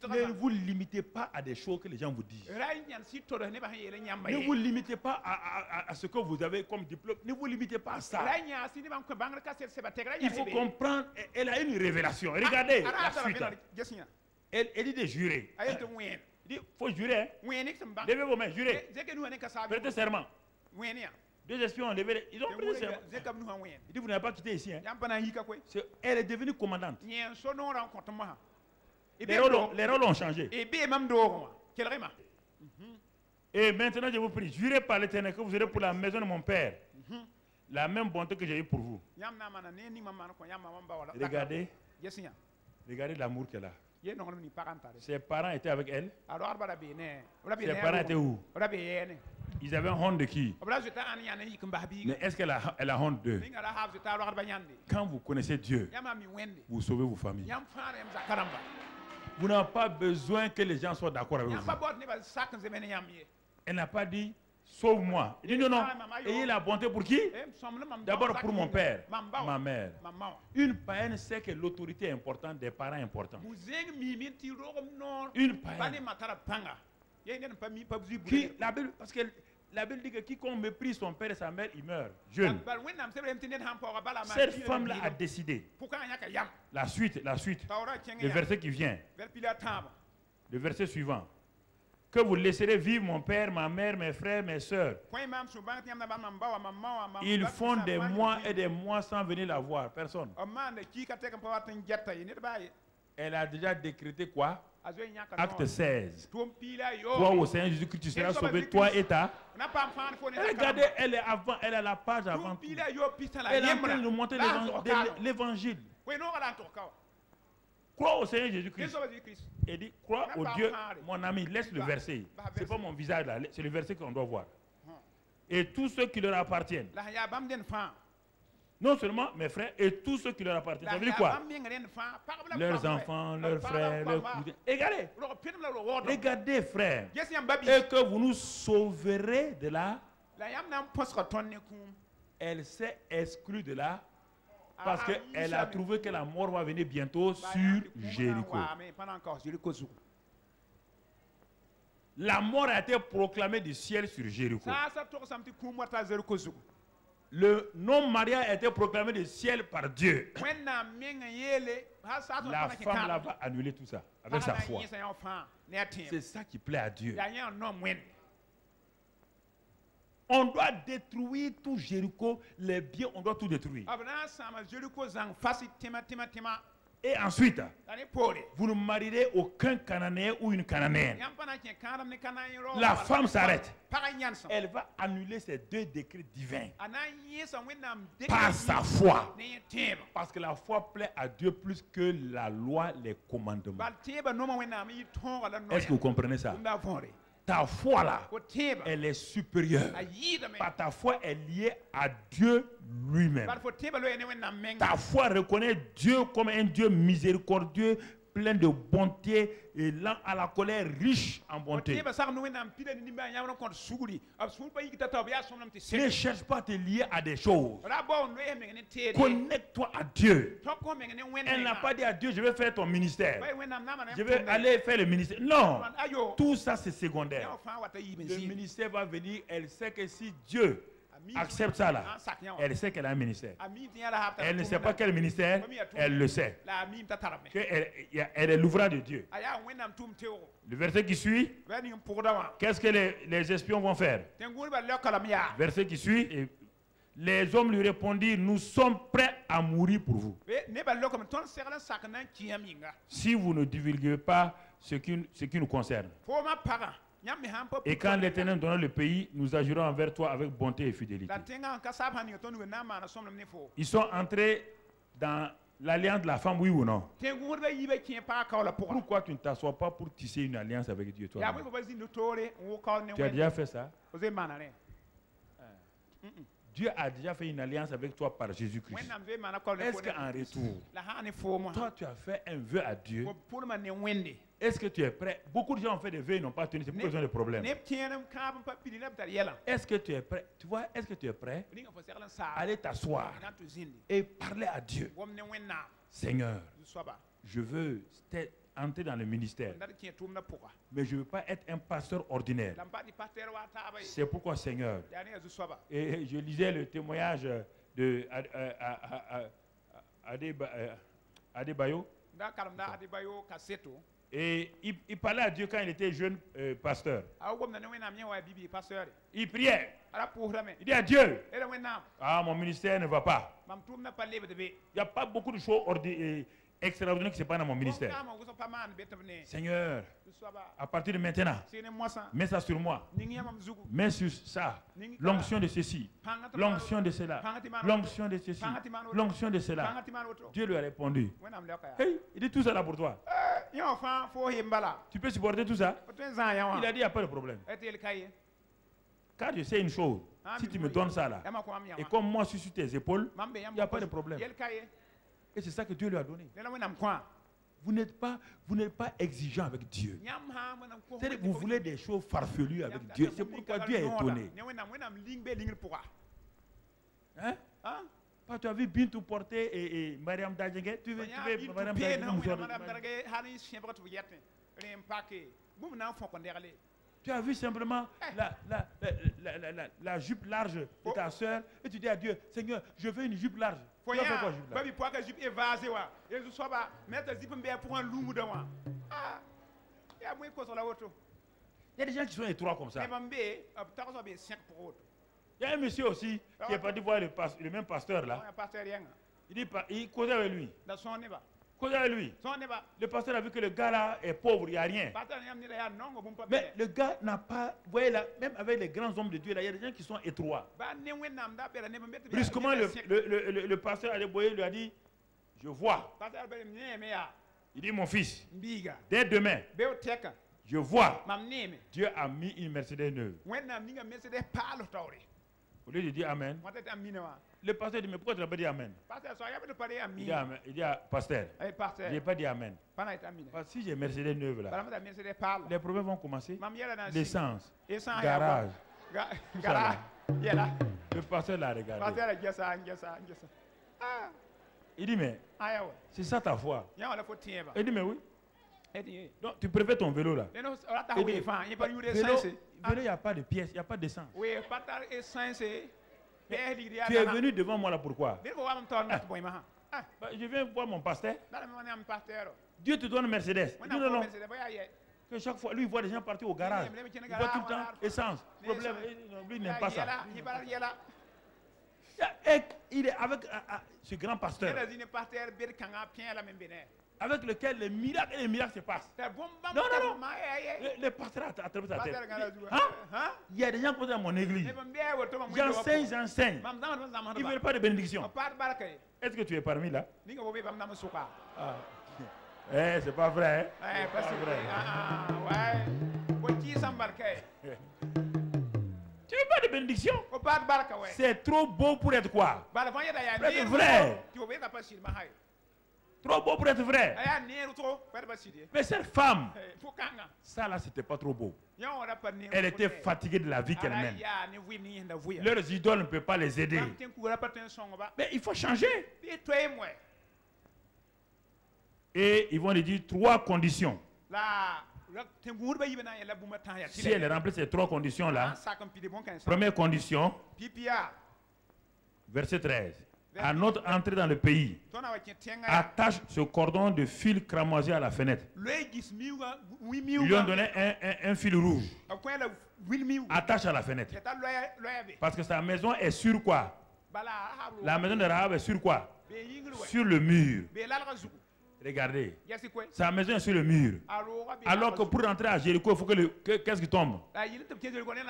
Ne vous limitez pas à des choses que les gens vous disent. Ne vous limitez pas à ce que vous avez comme diplôme. Ne vous limitez pas à ça. Il faut comprendre. Elle a une révélation. Regardez la suite. Elle dit de jurer. Il dit, faut jurer. Levez vos mains, jurez. Prêtez serment. 2 espions ont levé. Ils ont prêté serment. Il dit, vous n'avez pas quitté ici. Hein. Elle est devenue commandante. Les rôles ont changé. Et maintenant, je vous prie, jurez par l'Éternel que vous serez pour la maison de mon Père. La même bonté que j'ai eue pour vous. Regardez. Regardez l'amour qu'elle a. Ses parents étaient avec elle. Ses parents étaient où? Ils avaient honte de qui? Mais est-ce qu'elle a honte d'eux? Quand vous connaissez Dieu, vous sauvez vos familles. Vous n'avez pas besoin que les gens soient d'accord avec vous. Elle n'a pas dit sauve-moi. Elle dit non, non. Ayez la bonté pour qui? D'abord pour mon père, ma mère. Une païenne sait que l'autorité est importante des parents importants. Une païenne. Parce que la Bible dit que quiconque méprise son père et sa mère, il meurt jeune. Cette femme-là a décidé. La suite. Le verset qui vient. Le verset suivant. Que vous laisserez vivre mon père, ma mère, mes frères, mes sœurs. Ils font des mois et des mois sans venir la voir. Personne. Elle a déjà décrété quoi? Acte 16. Toi au Seigneur Jésus-Christ, tu seras sauvé, toi et ta. Regardez, elle est avant, elle a la page avant tout. Elle est en train de nous montrer l'évangile. Crois au Seigneur Jésus-Christ. Et dit, crois au Dieu. Mon ami, laisse le verset. Ce n'est pas mon visage là, c'est le verset qu'on doit voir. Et tous ceux qui leur appartiennent. Non seulement mes frères, et tous ceux qui leur appartiennent. Ça veut dire quoi? Leurs enfants, leurs frères, leurs cousins. Regardez frères. Et que vous nous sauverez de là. Elle s'est exclue de là. Parce qu'elle a trouvé que la mort va venir bientôt sur Jéricho. La mort a été proclamée du ciel sur Jéricho. Le non-mariage a été proclamé du ciel par Dieu. La femme là va annuler tout ça avec sa foi. C'est ça qui plaît à Dieu. On doit détruire tout Jéricho, les biens, on doit tout détruire. Et ensuite, vous ne marierez aucun Cananéen ou une Cananéenne. La femme s'arrête. Elle va annuler ces 2 décrets divins par sa foi. Parce que la foi plaît à Dieu plus que la loi, les commandements. Est-ce que vous comprenez ça? Ta foi là, elle est supérieure. Ta foi est liée à Dieu lui-même. Ta foi reconnaît Dieu comme un Dieu miséricordieux, plein de bonté et lent à la colère, riche en bonté. Ne cherche pas à te lier à des choses. Connecte-toi à Dieu. Elle n'a pas dit à Dieu, je vais faire ton ministère. Je vais aller faire le ministère. Non, tout ça c'est secondaire. Le ministère va venir, elle sait que si Dieu accepte ça là, elle sait qu'elle a un ministère. Elle ne sait pas quel ministère, elle le sait. Elle est l'ouvrage de Dieu. Le verset qui suit, qu'est-ce que les espions vont faire? Verset qui suit, les hommes lui répondirent, nous sommes prêts à mourir pour vous. Si vous ne divulguez pas ce qui nous concerne. Et quand l'Éternel donnera le pays, nous agirons envers toi avec bonté et fidélité. Ils sont entrés dans l'alliance de la femme, oui ou non? Pourquoi tu ne t'assois pas pour tisser une alliance avec Dieu, toi? Tu as déjà fait ça? Dieu a déjà fait une alliance avec toi par Jésus-Christ. Est-ce qu'en retour, toi tu as fait un vœu à Dieu? Est-ce que tu es prêt? Beaucoup de gens ont fait des vœux et n'ont pas tenu. C'est pourquoi ils ont des problèmes. Est-ce que tu es prêt? Tu vois, est-ce que tu es prêt? Allez t'asseoir et parler à Dieu. Seigneur, je veux entrer dans le ministère, mais je ne veux pas être un pasteur ordinaire. C'est pourquoi, Seigneur, et je lisais le témoignage de Adebayo, et il parlait à Dieu quand il était jeune pasteur. Il priait. Il dit à Dieu, ah, mon ministère ne va pas. Il n'y a pas beaucoup de choses extraordinaire qui se passe dans mon ministère. Seigneur, à partir de maintenant, mets ça sur moi. Mets sur ça. L'onction de ceci. L'onction de cela. L'onction de ceci. L'onction de cela. Dieu lui a répondu. Hey, il dit tout ça là pour toi. Tu peux supporter tout ça? Il a dit, il n'y a pas de problème. Car je sais une chose. Si tu me donnes ça là, et comme moi je suis sur tes épaules, il n'y a pas de problème. Et c'est ça que Dieu lui a donné. Vous n'êtes pas exigeant avec Dieu. C'est-à-dire que vous voulez des choses farfelues avec Dieu. C'est pourquoi Dieu est étonné. Hein? Tu as vu Bintou porter et Mariam Dajenge? Tu veux Mariam Dajenge? Tu as vu simplement la jupe large de ta soeur et tu dis à Dieu, Seigneur, je veux une jupe large. Tu vas faire quoi, jupe large? Il y a des gens qui sont étroits comme ça. Il y a un monsieur aussi qui est parti voir le même pasteur là. Il causait avec lui. Le pasteur a vu que le gars là est pauvre, il n'y a rien. Mais le gars n'a pas, vous voyez là, même avec les grands hommes de Dieu là, il y a des gens qui sont étroits. Brusquement, le pasteur Adeboye lui a dit, je vois. Il dit, mon fils, dès demain, je vois. Dieu a mis une Mercedes neuve. Au lieu de dire Amen, le pasteur dit, mais pourquoi tu n'as pas dit Amen? Il dit, pasteur, je n'ai pas dit Amen. Parce que si j'ai Mercedes neuve là, les problèmes vont commencer. L'essence, garage. Le pasteur l'a regardé. Il dit, mais c'est ça ta foi? Il dit, mais oui. Donc tu préfères ton vélo là? Vélo, il n'y a pas de pièces, il n'y a pas d'essence. Tu es venu devant moi là pourquoi? Je viens voir mon pasteur. Dieu te donne Mercedes. Non, non, non. Que chaque fois, lui, il voit des gens partir au garage. Il voit tout le temps essence. Problème, lui, il n'aime pas ça. Et il est avec ce grand pasteur avec lequel les miracles se passent. Non, non, non. Le pasteur a attrapé sa tête. Il y a des gens qui sont dans mon église. J'enseigne. Ils ne veulent pas de bénédiction. Est-ce que tu es parmi là? C'est pas vrai. Tu veux pas de bénédiction? C'est trop beau pour être quoi? Pour être vrai. Trop beau pour être vrai. Mais cette femme, ça là, c'était pas trop beau. Elle était fatiguée de la vie qu'elle mène. Leurs idoles ne peuvent pas les aider. Mais il faut changer. Et ils vont lui dire 3 conditions. Si elle remplit ces 3 conditions-là, première condition, verset 13. À notre entrée dans le pays, attache ce cordon de fil cramoisi à la fenêtre. Ils lui ont donné un fil rouge. Attache à la fenêtre. Parce que sa maison est sur quoi? La maison de Rahab est sur quoi? Sur le mur. Regardez, sa maison est sur le mur. Alors que pour rentrer à Jéricho, il faut que qu'est-ce qui tombe?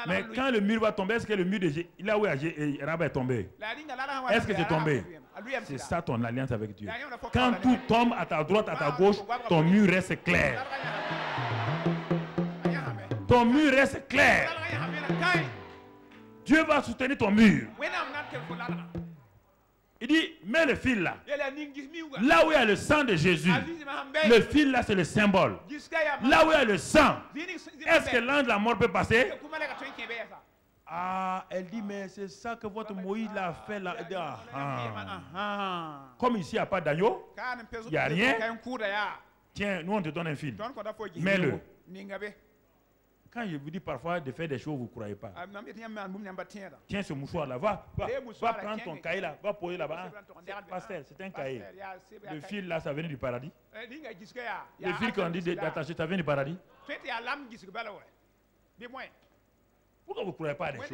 Mais quand le mur va tomber, est-ce que le mur de là où Rahab est tombé? Est-ce que c'est tombé? C'est ça ton alliance avec Dieu. Quand tout tombe à ta droite, à ta gauche, ton mur reste clair. Ton mur reste clair. Dieu va soutenir ton mur. Il dit, mets le fil là. Là où il y a le sang de Jésus, le fil là c'est le symbole. Là où il y a le sang, est-ce que l'ange de la mort peut passer? Ah, elle dit, mais c'est ça que votre Moïse l'a fait là. Comme ici il n'y a pas d'agneau, il n'y a rien. Tiens, nous on te donne un fil. Mets-le. Quand je vous dis parfois de faire des choses, vous ne croyez pas. Tiens ce mouchoir là, va prendre ton cahier là, va poser là-bas. Pasteur, c'est un cahier. Le fil là, ça vient du paradis. Le fil qu'on dit d'attacher, ça vient du paradis. Pourquoi vous ne croyez pas à des choses?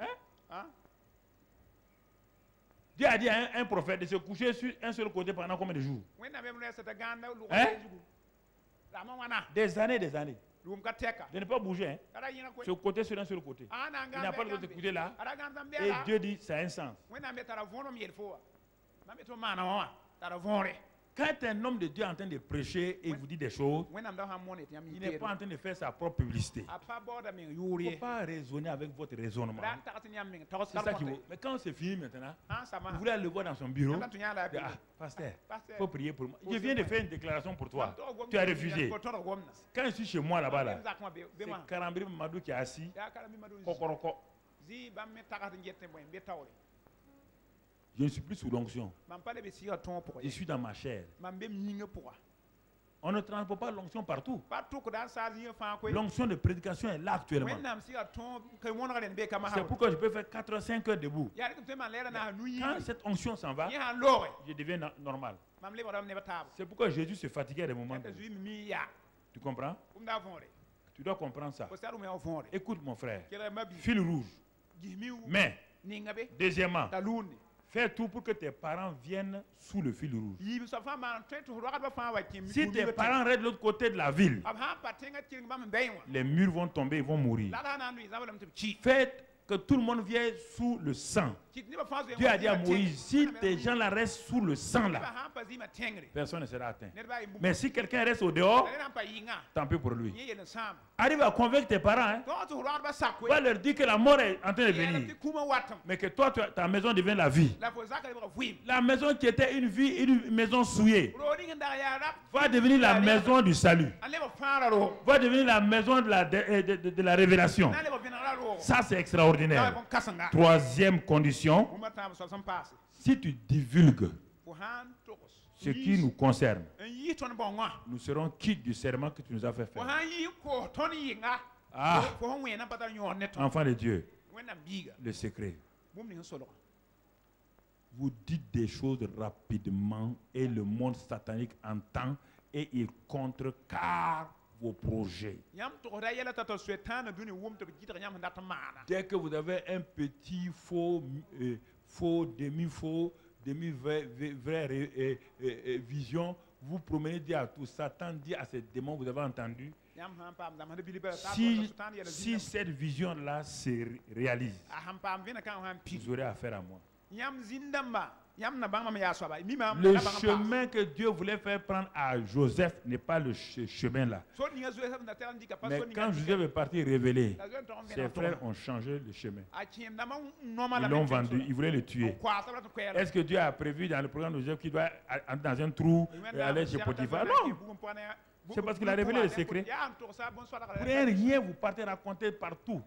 Hein? Dieu a dit à un prophète de se coucher sur un seul côté pendant combien de jours? Hein? Des années, des années. De ne pas bouger. Hein? Ce côté sur un seul côté. Il n'a pas le droit de écouter là. Et Dieu dit, ça a un sens. Quand un homme de Dieu est en train de prêcher et vous dit des choses, il n'est pas en train de faire sa propre publicité. Il ne faut pas raisonner avec votre raisonnement. C'est ça qui vous... Mais quand c'est fini maintenant, vous voulez aller le voir dans son bureau. Ah, pasteur, il faut prier pour moi. Je viens de faire une déclaration pour toi. Tu as refusé. Quand je suis chez moi là-bas, là, c'est Karambiri Madou qui est assis. Kokoroko. Je ne suis plus sous l'onction. Je suis dans ma chair. On ne transporte pas l'onction partout. L'onction de prédication est là actuellement. C'est pourquoi je peux faire 4 ou 5 heures debout. Quand cette onction s'en va, je deviens normal. C'est pourquoi Jésus se fatiguait à des moments. Tu comprends? Tu dois comprendre ça. Écoute mon frère. Fil rouge. Mais, deuxièmement, fais tout pour que tes parents viennent sous le fil rouge. Si tes parents restent de l'autre côté de la ville, les murs vont tomber, ils vont mourir. Faites que tout le monde vienne sous le sang. Dieu a dit à Moïse, si tes gens là restent sous le sang là, personne ne sera atteint. Mais si quelqu'un reste au dehors, tant pis pour lui. Arrive à convaincre tes parents. Va leur dire que la mort est en train de venir. Mais que toi, ta maison devient la vie. La maison qui était une maison souillée va devenir la maison du salut. Va devenir la maison de la révélation. Ça, c'est extraordinaire. Troisième condition, si tu divulgues ce qui nous concerne, nous serons quittes du serment que tu nous as fait faire. Ah, enfant de Dieu, le secret. Vous dites des choses rapidement et le monde satanique entend et il contrecarre vos projets. Dès que vous avez un petit faux, demi-faux, demi-vraie vision, vous promenez dire à tout Satan, dit à ces démons, vous avez entendu, si cette vision-là se réalise, vous aurez affaire à moi. Le chemin que Dieu voulait faire prendre à Joseph n'est pas le chemin là. Mais quand Joseph est parti révéler, ses frères ont changé le chemin. Ils l'ont vendu, ils voulaient le tuer. Est-ce que Dieu a prévu dans le programme de Joseph qu'il doit entrer dans un trou et aller chez Potiphar? Non. C'est parce qu'il a révélé le secret. Pour rien, vous partez raconter partout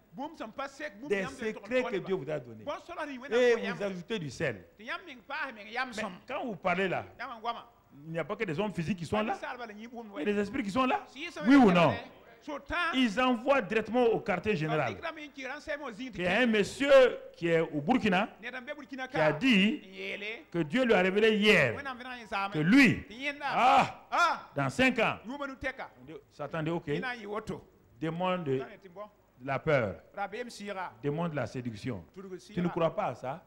des secrets que Dieu vous a donnés. Et vous ajoutez du sel. Mais quand vous parlez là, il n'y a pas que des hommes physiques qui sont là. Il y a des esprits qui sont là. Oui ou non? Ils envoient directement au quartier général. Il y a un monsieur qui est au Burkina qui a dit que Dieu lui a révélé hier que lui, dans 5 ans, Satan dit ok, démon de la peur, démon de la séduction. Tu ne crois pas à ça?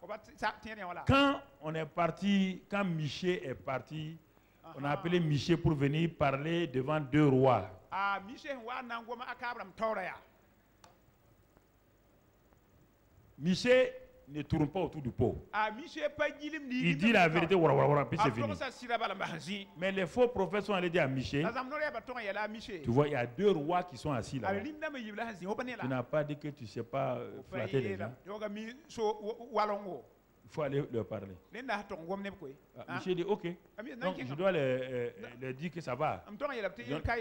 Quand on est parti, quand Miché est parti, on a appelé Miché pour venir parler devant 2 rois. Miché ne tourne pas autour du pot. Il Il dit la vérité, puis c'est fini. Mais les faux prophètes sont allés dire à Miché, tu vois, il y a 2 rois qui sont assis là. Tu n'as pas dit que tu ne sais pas flatter les gens. Il faut aller leur parler. Miché dit ok. Donc je dois leur dire que ça va.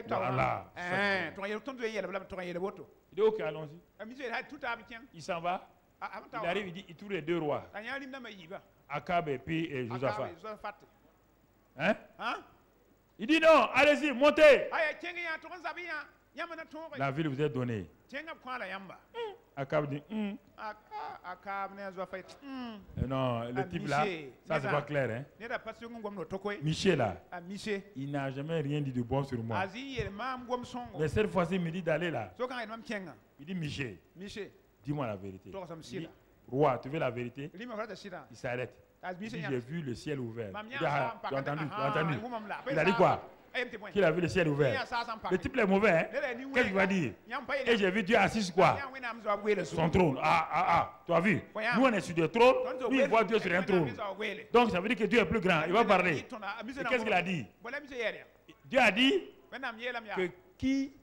Voilà. Il dit ok, allons-y. Il s'en va. Il arrive, il trouve les 2 rois. Akab et puis Josaphat. Hein? Il dit non, allez-y, montez. La ville vous est donnée. Akab dit non, le type là, ça c'est pas clair. Hein? Miché là, il n'a jamais rien dit de bon sur moi. Mais cette fois-ci, il me dit d'aller là. Il dit Miché, dis-moi la vérité. Il dit, roi, tu veux la vérité? Il s'arrête. Il dit, j'ai vu le ciel ouvert. Il dit, tu as entendu? Il a dit quoi? Qu'il a vu le ciel ouvert. Le type est mauvais, hein? Qu'est-ce qu'il va dire? Et j'ai vu Dieu assis sur quoi? Son trône. Tu as vu? Nous on est sur des trônes, nous on voit Dieu sur un trône. Donc ça veut dire que Dieu est plus grand. Il va parler. Et qu'est-ce qu'il a dit? Dieu a dit que qui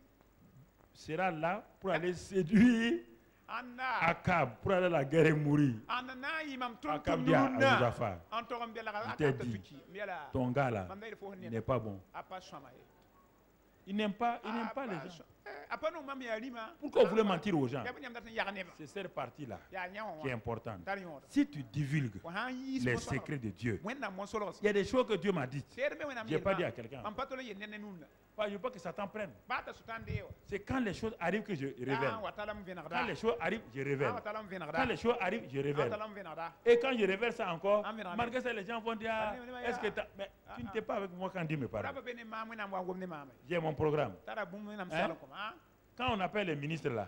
sera là pour aller séduire Akab, pour aller à la guerre et mourir. Akab dit à Josaphat, il t'a dit, ton gars là n'est pas bon. Il n'aime pas les gens. Pourquoi vous voulez mentir aux gens? C'est cette partie-là qui est importante. Si tu divulgues les secrets de Dieu, il y a des choses que Dieu m'a dites. Je n'ai pas dit à quelqu'un. Je veux pas que Satan prenne. C'est quand les choses arrivent que je révèle. Quand les choses arrivent, je révèle. Quand les choses arrivent, je révèle. Et quand je révèle ça encore, malgré ça, les gens vont dire, est-ce que mais tu n'étais pas avec moi quand Dieu me parle. J'ai mon programme. Hein? Quand on appelle les ministres là,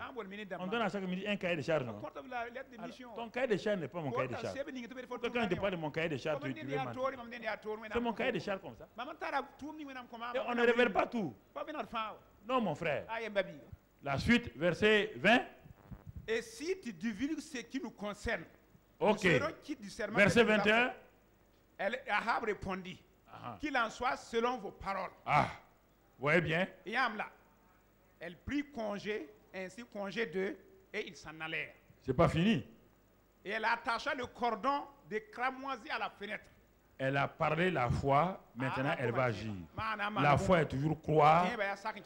on donne à chaque ministre un cahier de charge. Alors, ton cahier de charge n'est pas mon cahier de charge. Quand je te parle de mon cahier de charge, tu veux mentir. C'est mon cahier de charge comme ça. Et on ne révèle pas tout. Non, mon frère. La suite, verset 20. Et si tu divulgues ce qui nous concerne, ok. Verset 21. Ahab répondit, qu'il en soit selon vos paroles. Vous voyez bien. Et elle prit congé, ainsi congé d'eux, et ils s'en allèrent. C'est pas fini. Et elle attacha le cordon de cramoisi à la fenêtre. Elle a parlé la foi, maintenant elle va agir. La foi est toujours croire,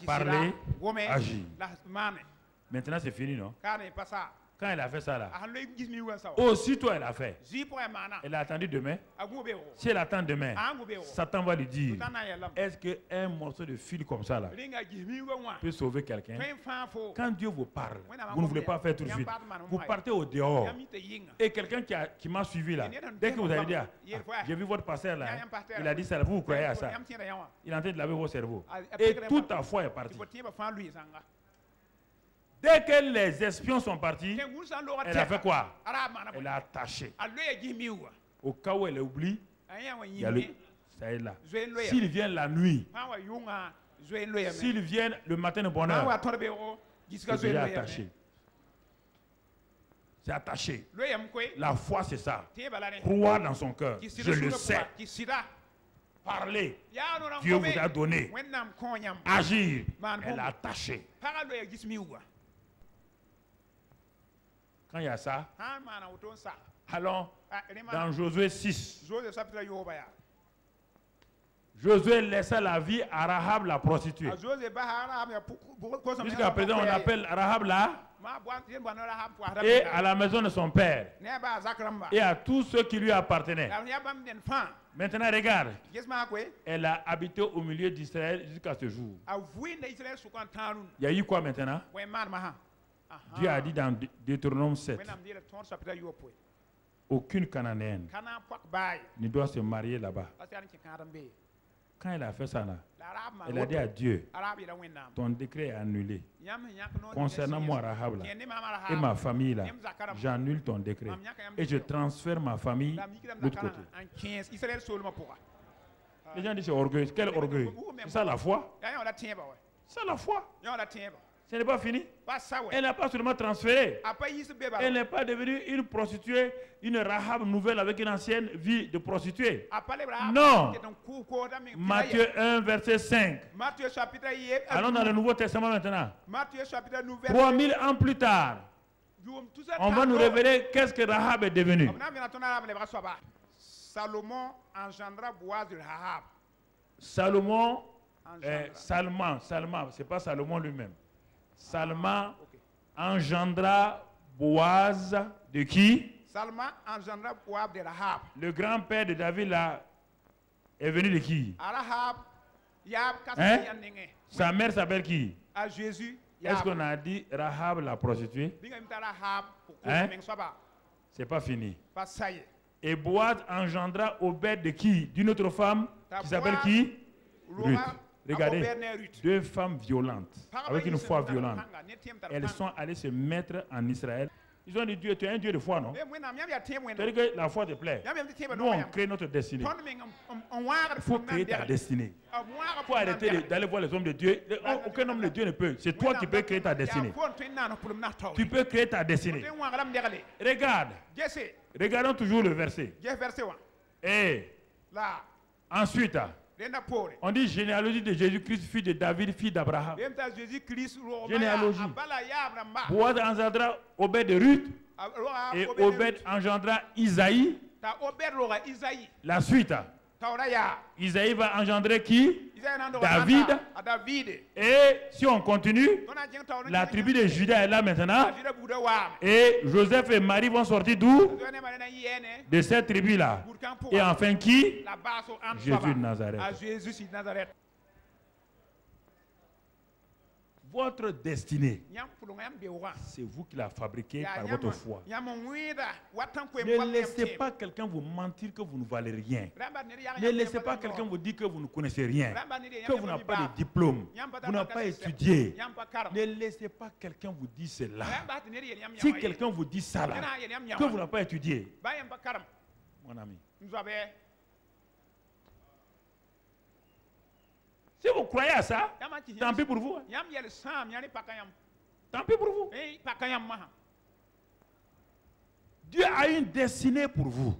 parler, agir. Maintenant c'est fini, non? Quand elle a fait ça là, aussitôt elle a fait. Elle a attendu demain. Si elle attend demain, Satan va lui dire, est-ce qu'un morceau de fil comme ça là peut sauver quelqu'un? Quand Dieu vous parle, vous ne voulez pas faire tout de suite. Vous partez au dehors. Et quelqu'un qui m'a suivi là, dès que vous allez dire, j'ai vu votre pasteur là, il a dit ça, vous croyez à ça. Il est en train de laver vos cerveaux. Et toute ta foi est partie. Dès que les espions sont partis, elle a fait quoi? Elle a attaché. Au cas où elle oublie, il y a ça est là. S'ils viennent la nuit, s'ils viennent le matin de bonne heure, c'est déjà attaché. C'est attaché. La foi, c'est ça. Croire dans son cœur. Je le sais. Parler. Dieu vous a donné. Agir. Elle a attaché. Quand il y a ça, allons dans Josué 6. Josué laissa la vie à Rahab la prostituée. Jusqu'à présent, on appelle Rahab là. Et à la maison de son père. Et à tous ceux qui lui appartenaient. Maintenant, regarde. Elle a habité au milieu d'Israël jusqu'à ce jour. Il y a eu quoi maintenant? Dieu a dit dans Deutéronome 7, aucune Cananéenne ne doit se marier là-bas. Quand elle a fait ça là, elle a dit à Dieu, ton décret est annulé. Concernant moi, Rahab là, et ma famille là, j'annule ton décret. Et je transfère ma famille de l'autre côté. Les gens disent c'est orgueil. Quel orgueil? C'est ça la foi? C'est ça la foi. Ce n'est pas fini. Pas ça, ouais. Elle n'a pas seulement transféré. Après, il se béba. Elle n'est pas devenue une prostituée, une Rahab nouvelle avec une ancienne vie de prostituée. Non. Matthieu 1, verset 5. Matthieu chapitre Allons dans le Nouveau Testament maintenant. Matthieu chapitre 9. 3000 ans plus tard, on va nous révéler qu'est-ce que Rahab est devenue. Salomon engendra Boaz de Rahab. Salomon, Salman, c'est pas Salomon lui-même. Salman engendra Boaz de qui? Salman engendra Boaz de Rahab. Le grand-père de David là est venu de qui? Rahab. Hein? Sa mère s'appelle qui? À Jésus. Est-ce qu'on a dit Rahab la prostituée? Hein? C'est pas fini. Et Boaz engendra Obed de qui? D'une autre femme qui s'appelle qui? Ruth. Regardez, deux femmes violentes, avec une foi violente. Elles sont allées se mettre en Israël. Ils ont dit, Dieu, tu es un Dieu de foi, non? C'est-à-dire que la foi te plaît. Nous, on crée notre destinée. Il faut créer ta destinée. Il faut arrêter d'aller voir les hommes de Dieu. Aucun homme de Dieu ne peut. C'est toi qui peux créer ta destinée. Tu peux créer ta destinée. Regarde. Regardons toujours le verset. Et ensuite, on dit généalogie de Jésus-Christ, fils de David, fils d'Abraham. Généalogie. Boaz engendra Obed de Ruth. Et Obed engendra Isaïe. La suite. Isaïe va engendrer qui? David. Et si on continue, la tribu de Juda est là maintenant. Et Joseph et Marie vont sortir d'où? De cette tribu-là. Et enfin qui? Jésus de Nazareth. Votre destinée, c'est vous qui la fabriquez par votre foi. Ne laissez pas quelqu'un vous mentir que vous ne valez rien. Ne laissez pas quelqu'un vous dire que vous ne connaissez rien, que vous n'avez pas de diplôme, vous n'avez pas étudié. Ne laissez pas quelqu'un vous dire cela. Si quelqu'un vous dit ça là, que vous n'avez pas étudié, mon ami, si vous croyez à ça, tant pis pour vous. Tant pis pour vous. Dieu a une destinée pour vous.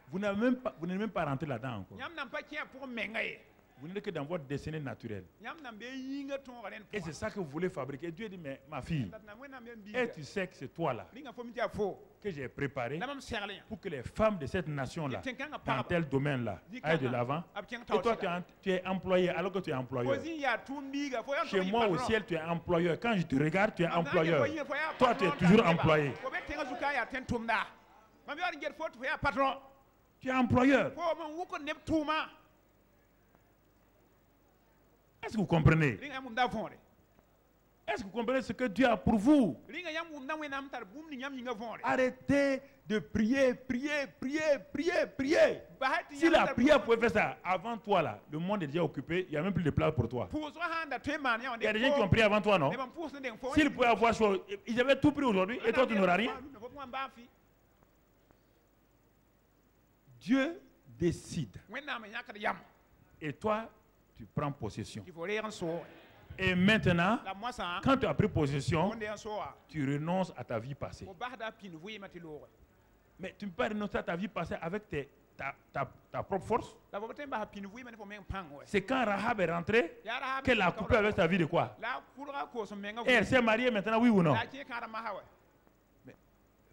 Vous n'êtes même pas rentré là-dedans encore. Vous n'êtes que dans votre destinée naturelle. Et c'est ça que vous voulez fabriquer. Dieu dit, mais ma fille, et tu sais que c'est toi là que j'ai préparé pour que les femmes de cette nation-là, dans tel domaine-là, aillent de l'avant. Et toi, tu es employé alors que tu es employeur. Chez moi au ciel, tu es employeur. Quand je te regarde, tu es employeur. Toi, tu es toujours employé. Tu es employeur. Est-ce que vous comprenez? Est-ce que vous comprenez ce que Dieu a pour vous? Arrêtez de prier. Si la prière pouvait faire ça, avant toi là, le monde est déjà occupé, il n'y a même plus de place pour toi. Il y a des gens qui ont prié avant toi, non? S'ils pouvaient avoir chose, ils avaient tout pris aujourd'hui et toi tu n'auras rien. Dieu décide. Et toi, tu prends possession. Et maintenant, quand tu as pris possession, tu renonces à ta vie passée. Mais tu ne peux pas renoncer à ta vie passée avec ta propre force. C'est quand Rahab est rentrée qu'elle a coupé avec sa vie de quoi? Et elle s'est mariée maintenant, oui ou non? Mais,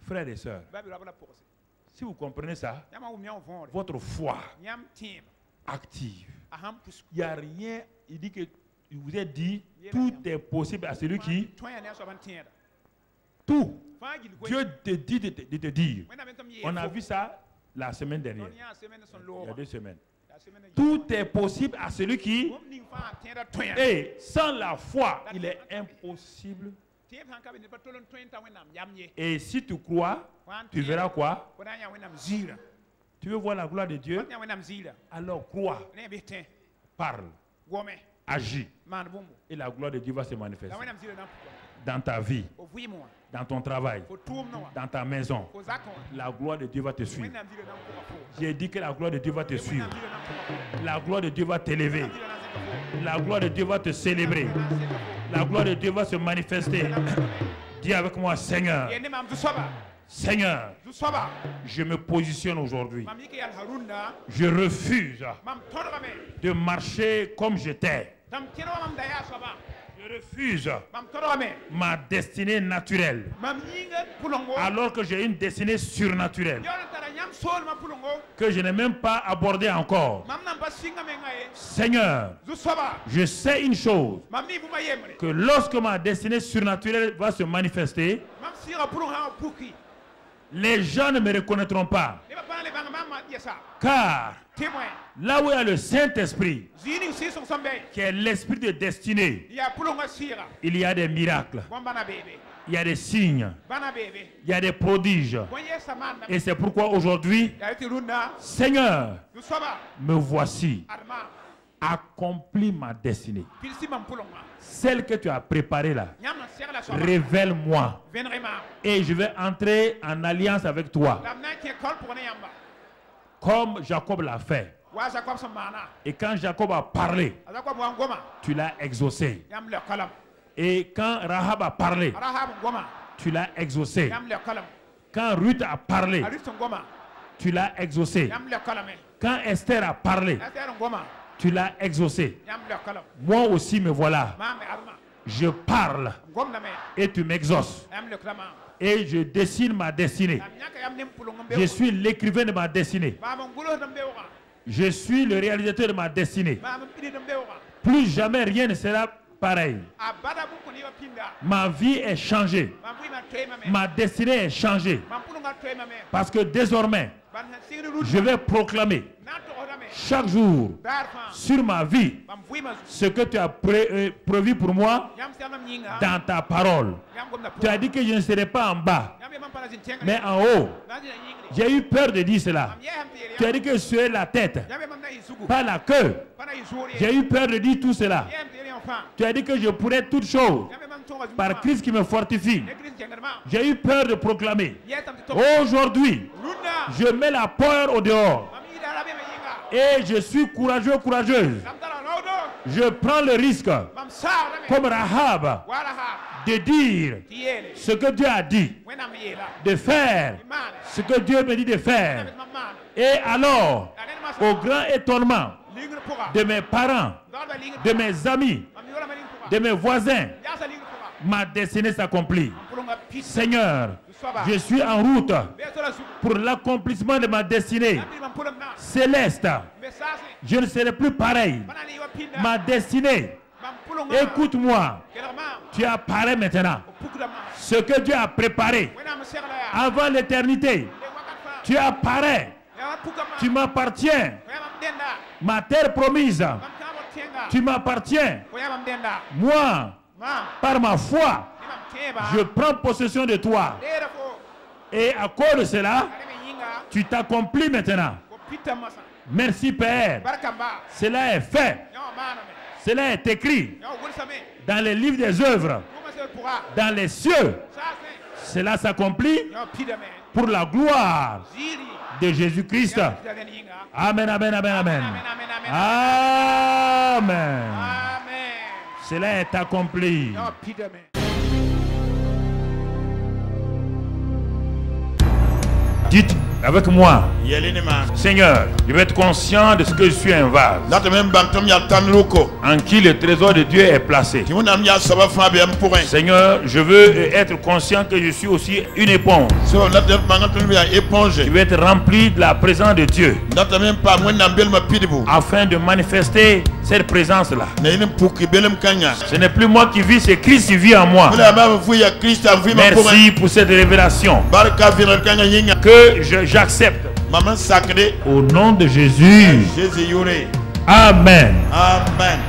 frères et sœurs, si vous comprenez ça, votre foi active. Il n'y a rien, il dit que il vous a dit, tout est possible à celui qui... Tout. Dieu te dit de te dire. On a vu ça la semaine dernière. Il y a 2 semaines. Tout est possible à celui qui... Et sans la foi, il est impossible. Et si tu crois, tu verras quoi? Tu veux voir la gloire de Dieu? Alors crois, parle, agis. Et la gloire de Dieu va se manifester dans ta vie, dans ton travail, dans ta maison. La gloire de Dieu va te suivre. J'ai dit que la gloire de Dieu va te suivre. La gloire de Dieu va t'élever. La gloire de Dieu va te célébrer. La gloire de Dieu va se manifester. Dis avec moi, Seigneur. Seigneur, je me positionne aujourd'hui. Je refuse de marcher comme j'étais. Je refuse ma destinée naturelle, alors que j'ai une destinée surnaturelle que je n'ai même pas abordée encore. Seigneur, je sais une chose, que lorsque ma destinée surnaturelle va se manifester, les gens ne me reconnaîtront pas. Car là où il y a le Saint-Esprit, qui est l'esprit de destinée, il y a des miracles, il y a des signes, il y a des prodiges. Et c'est pourquoi aujourd'hui, Seigneur, me voici. Accomplis ma destinée. Celle que tu as préparée là, révèle-moi. Et je vais entrer en alliance avec toi. Comme Jacob l'a fait. Et quand Jacob a parlé, tu l'as exaucé. Et quand Rahab a parlé, tu l'as exaucé. Quand Ruth a parlé, tu l'as exaucé. Quand Esther a parlé, tu l'as exaucé. Moi aussi me voilà. Je parle et tu m'exauces. Et je dessine ma destinée. Je suis l'écrivain de ma destinée. Je suis le réalisateur de ma destinée. Plus jamais rien ne sera pareil. Ma vie est changée. Ma destinée est changée. Parce que désormais, je vais proclamer chaque jour sur ma vie ce que tu as prévu pour moi dans ta parole. Tu as dit que je ne serai pas en bas, mais en haut. J'ai eu peur de dire cela. Tu as dit que je serai la tête, pas la queue. J'ai eu peur de dire tout cela. Tu as dit que je pourrais toutes choses par Christ qui me fortifie. J'ai eu peur de proclamer. Aujourd'hui, je mets la peur au dehors. Et je suis courageux, courageuse. Je prends le risque, comme Rahab, de dire ce que Dieu a dit, de faire ce que Dieu me dit de faire. Et alors, au grand étonnement de mes parents, de mes amis, de mes voisins, ma destinée s'accomplit. Seigneur, je suis en route pour l'accomplissement de ma destinée céleste. Je ne serai plus pareil. Ma destinée, écoute-moi, tu apparais maintenant. Ce que Dieu a préparé avant l'éternité, tu apparais. Tu m'appartiens. Ma terre promise, tu m'appartiens. Moi, par ma foi, je prends possession de toi. Et à cause de cela, tu t'accomplis maintenant. Merci Père. Cela est fait. Cela est écrit dans les livres des œuvres, dans les cieux. Cela s'accomplit pour la gloire de Jésus-Christ. Amen, amen, amen, amen. Amen. Cela est accompli. Dites avec moi, Seigneur, je vais être conscient de ce que je suis un vase en qui le trésor de Dieu est placé. Seigneur, je veux être conscient que je suis aussi une éponge. Je vais être rempli de la présence de Dieu afin de manifester cette présence-là. Ce n'est plus moi qui vis, c'est Christ qui vit en moi. Merci pour cette révélation que j'accepte. Au nom de Jésus. Amen. Amen.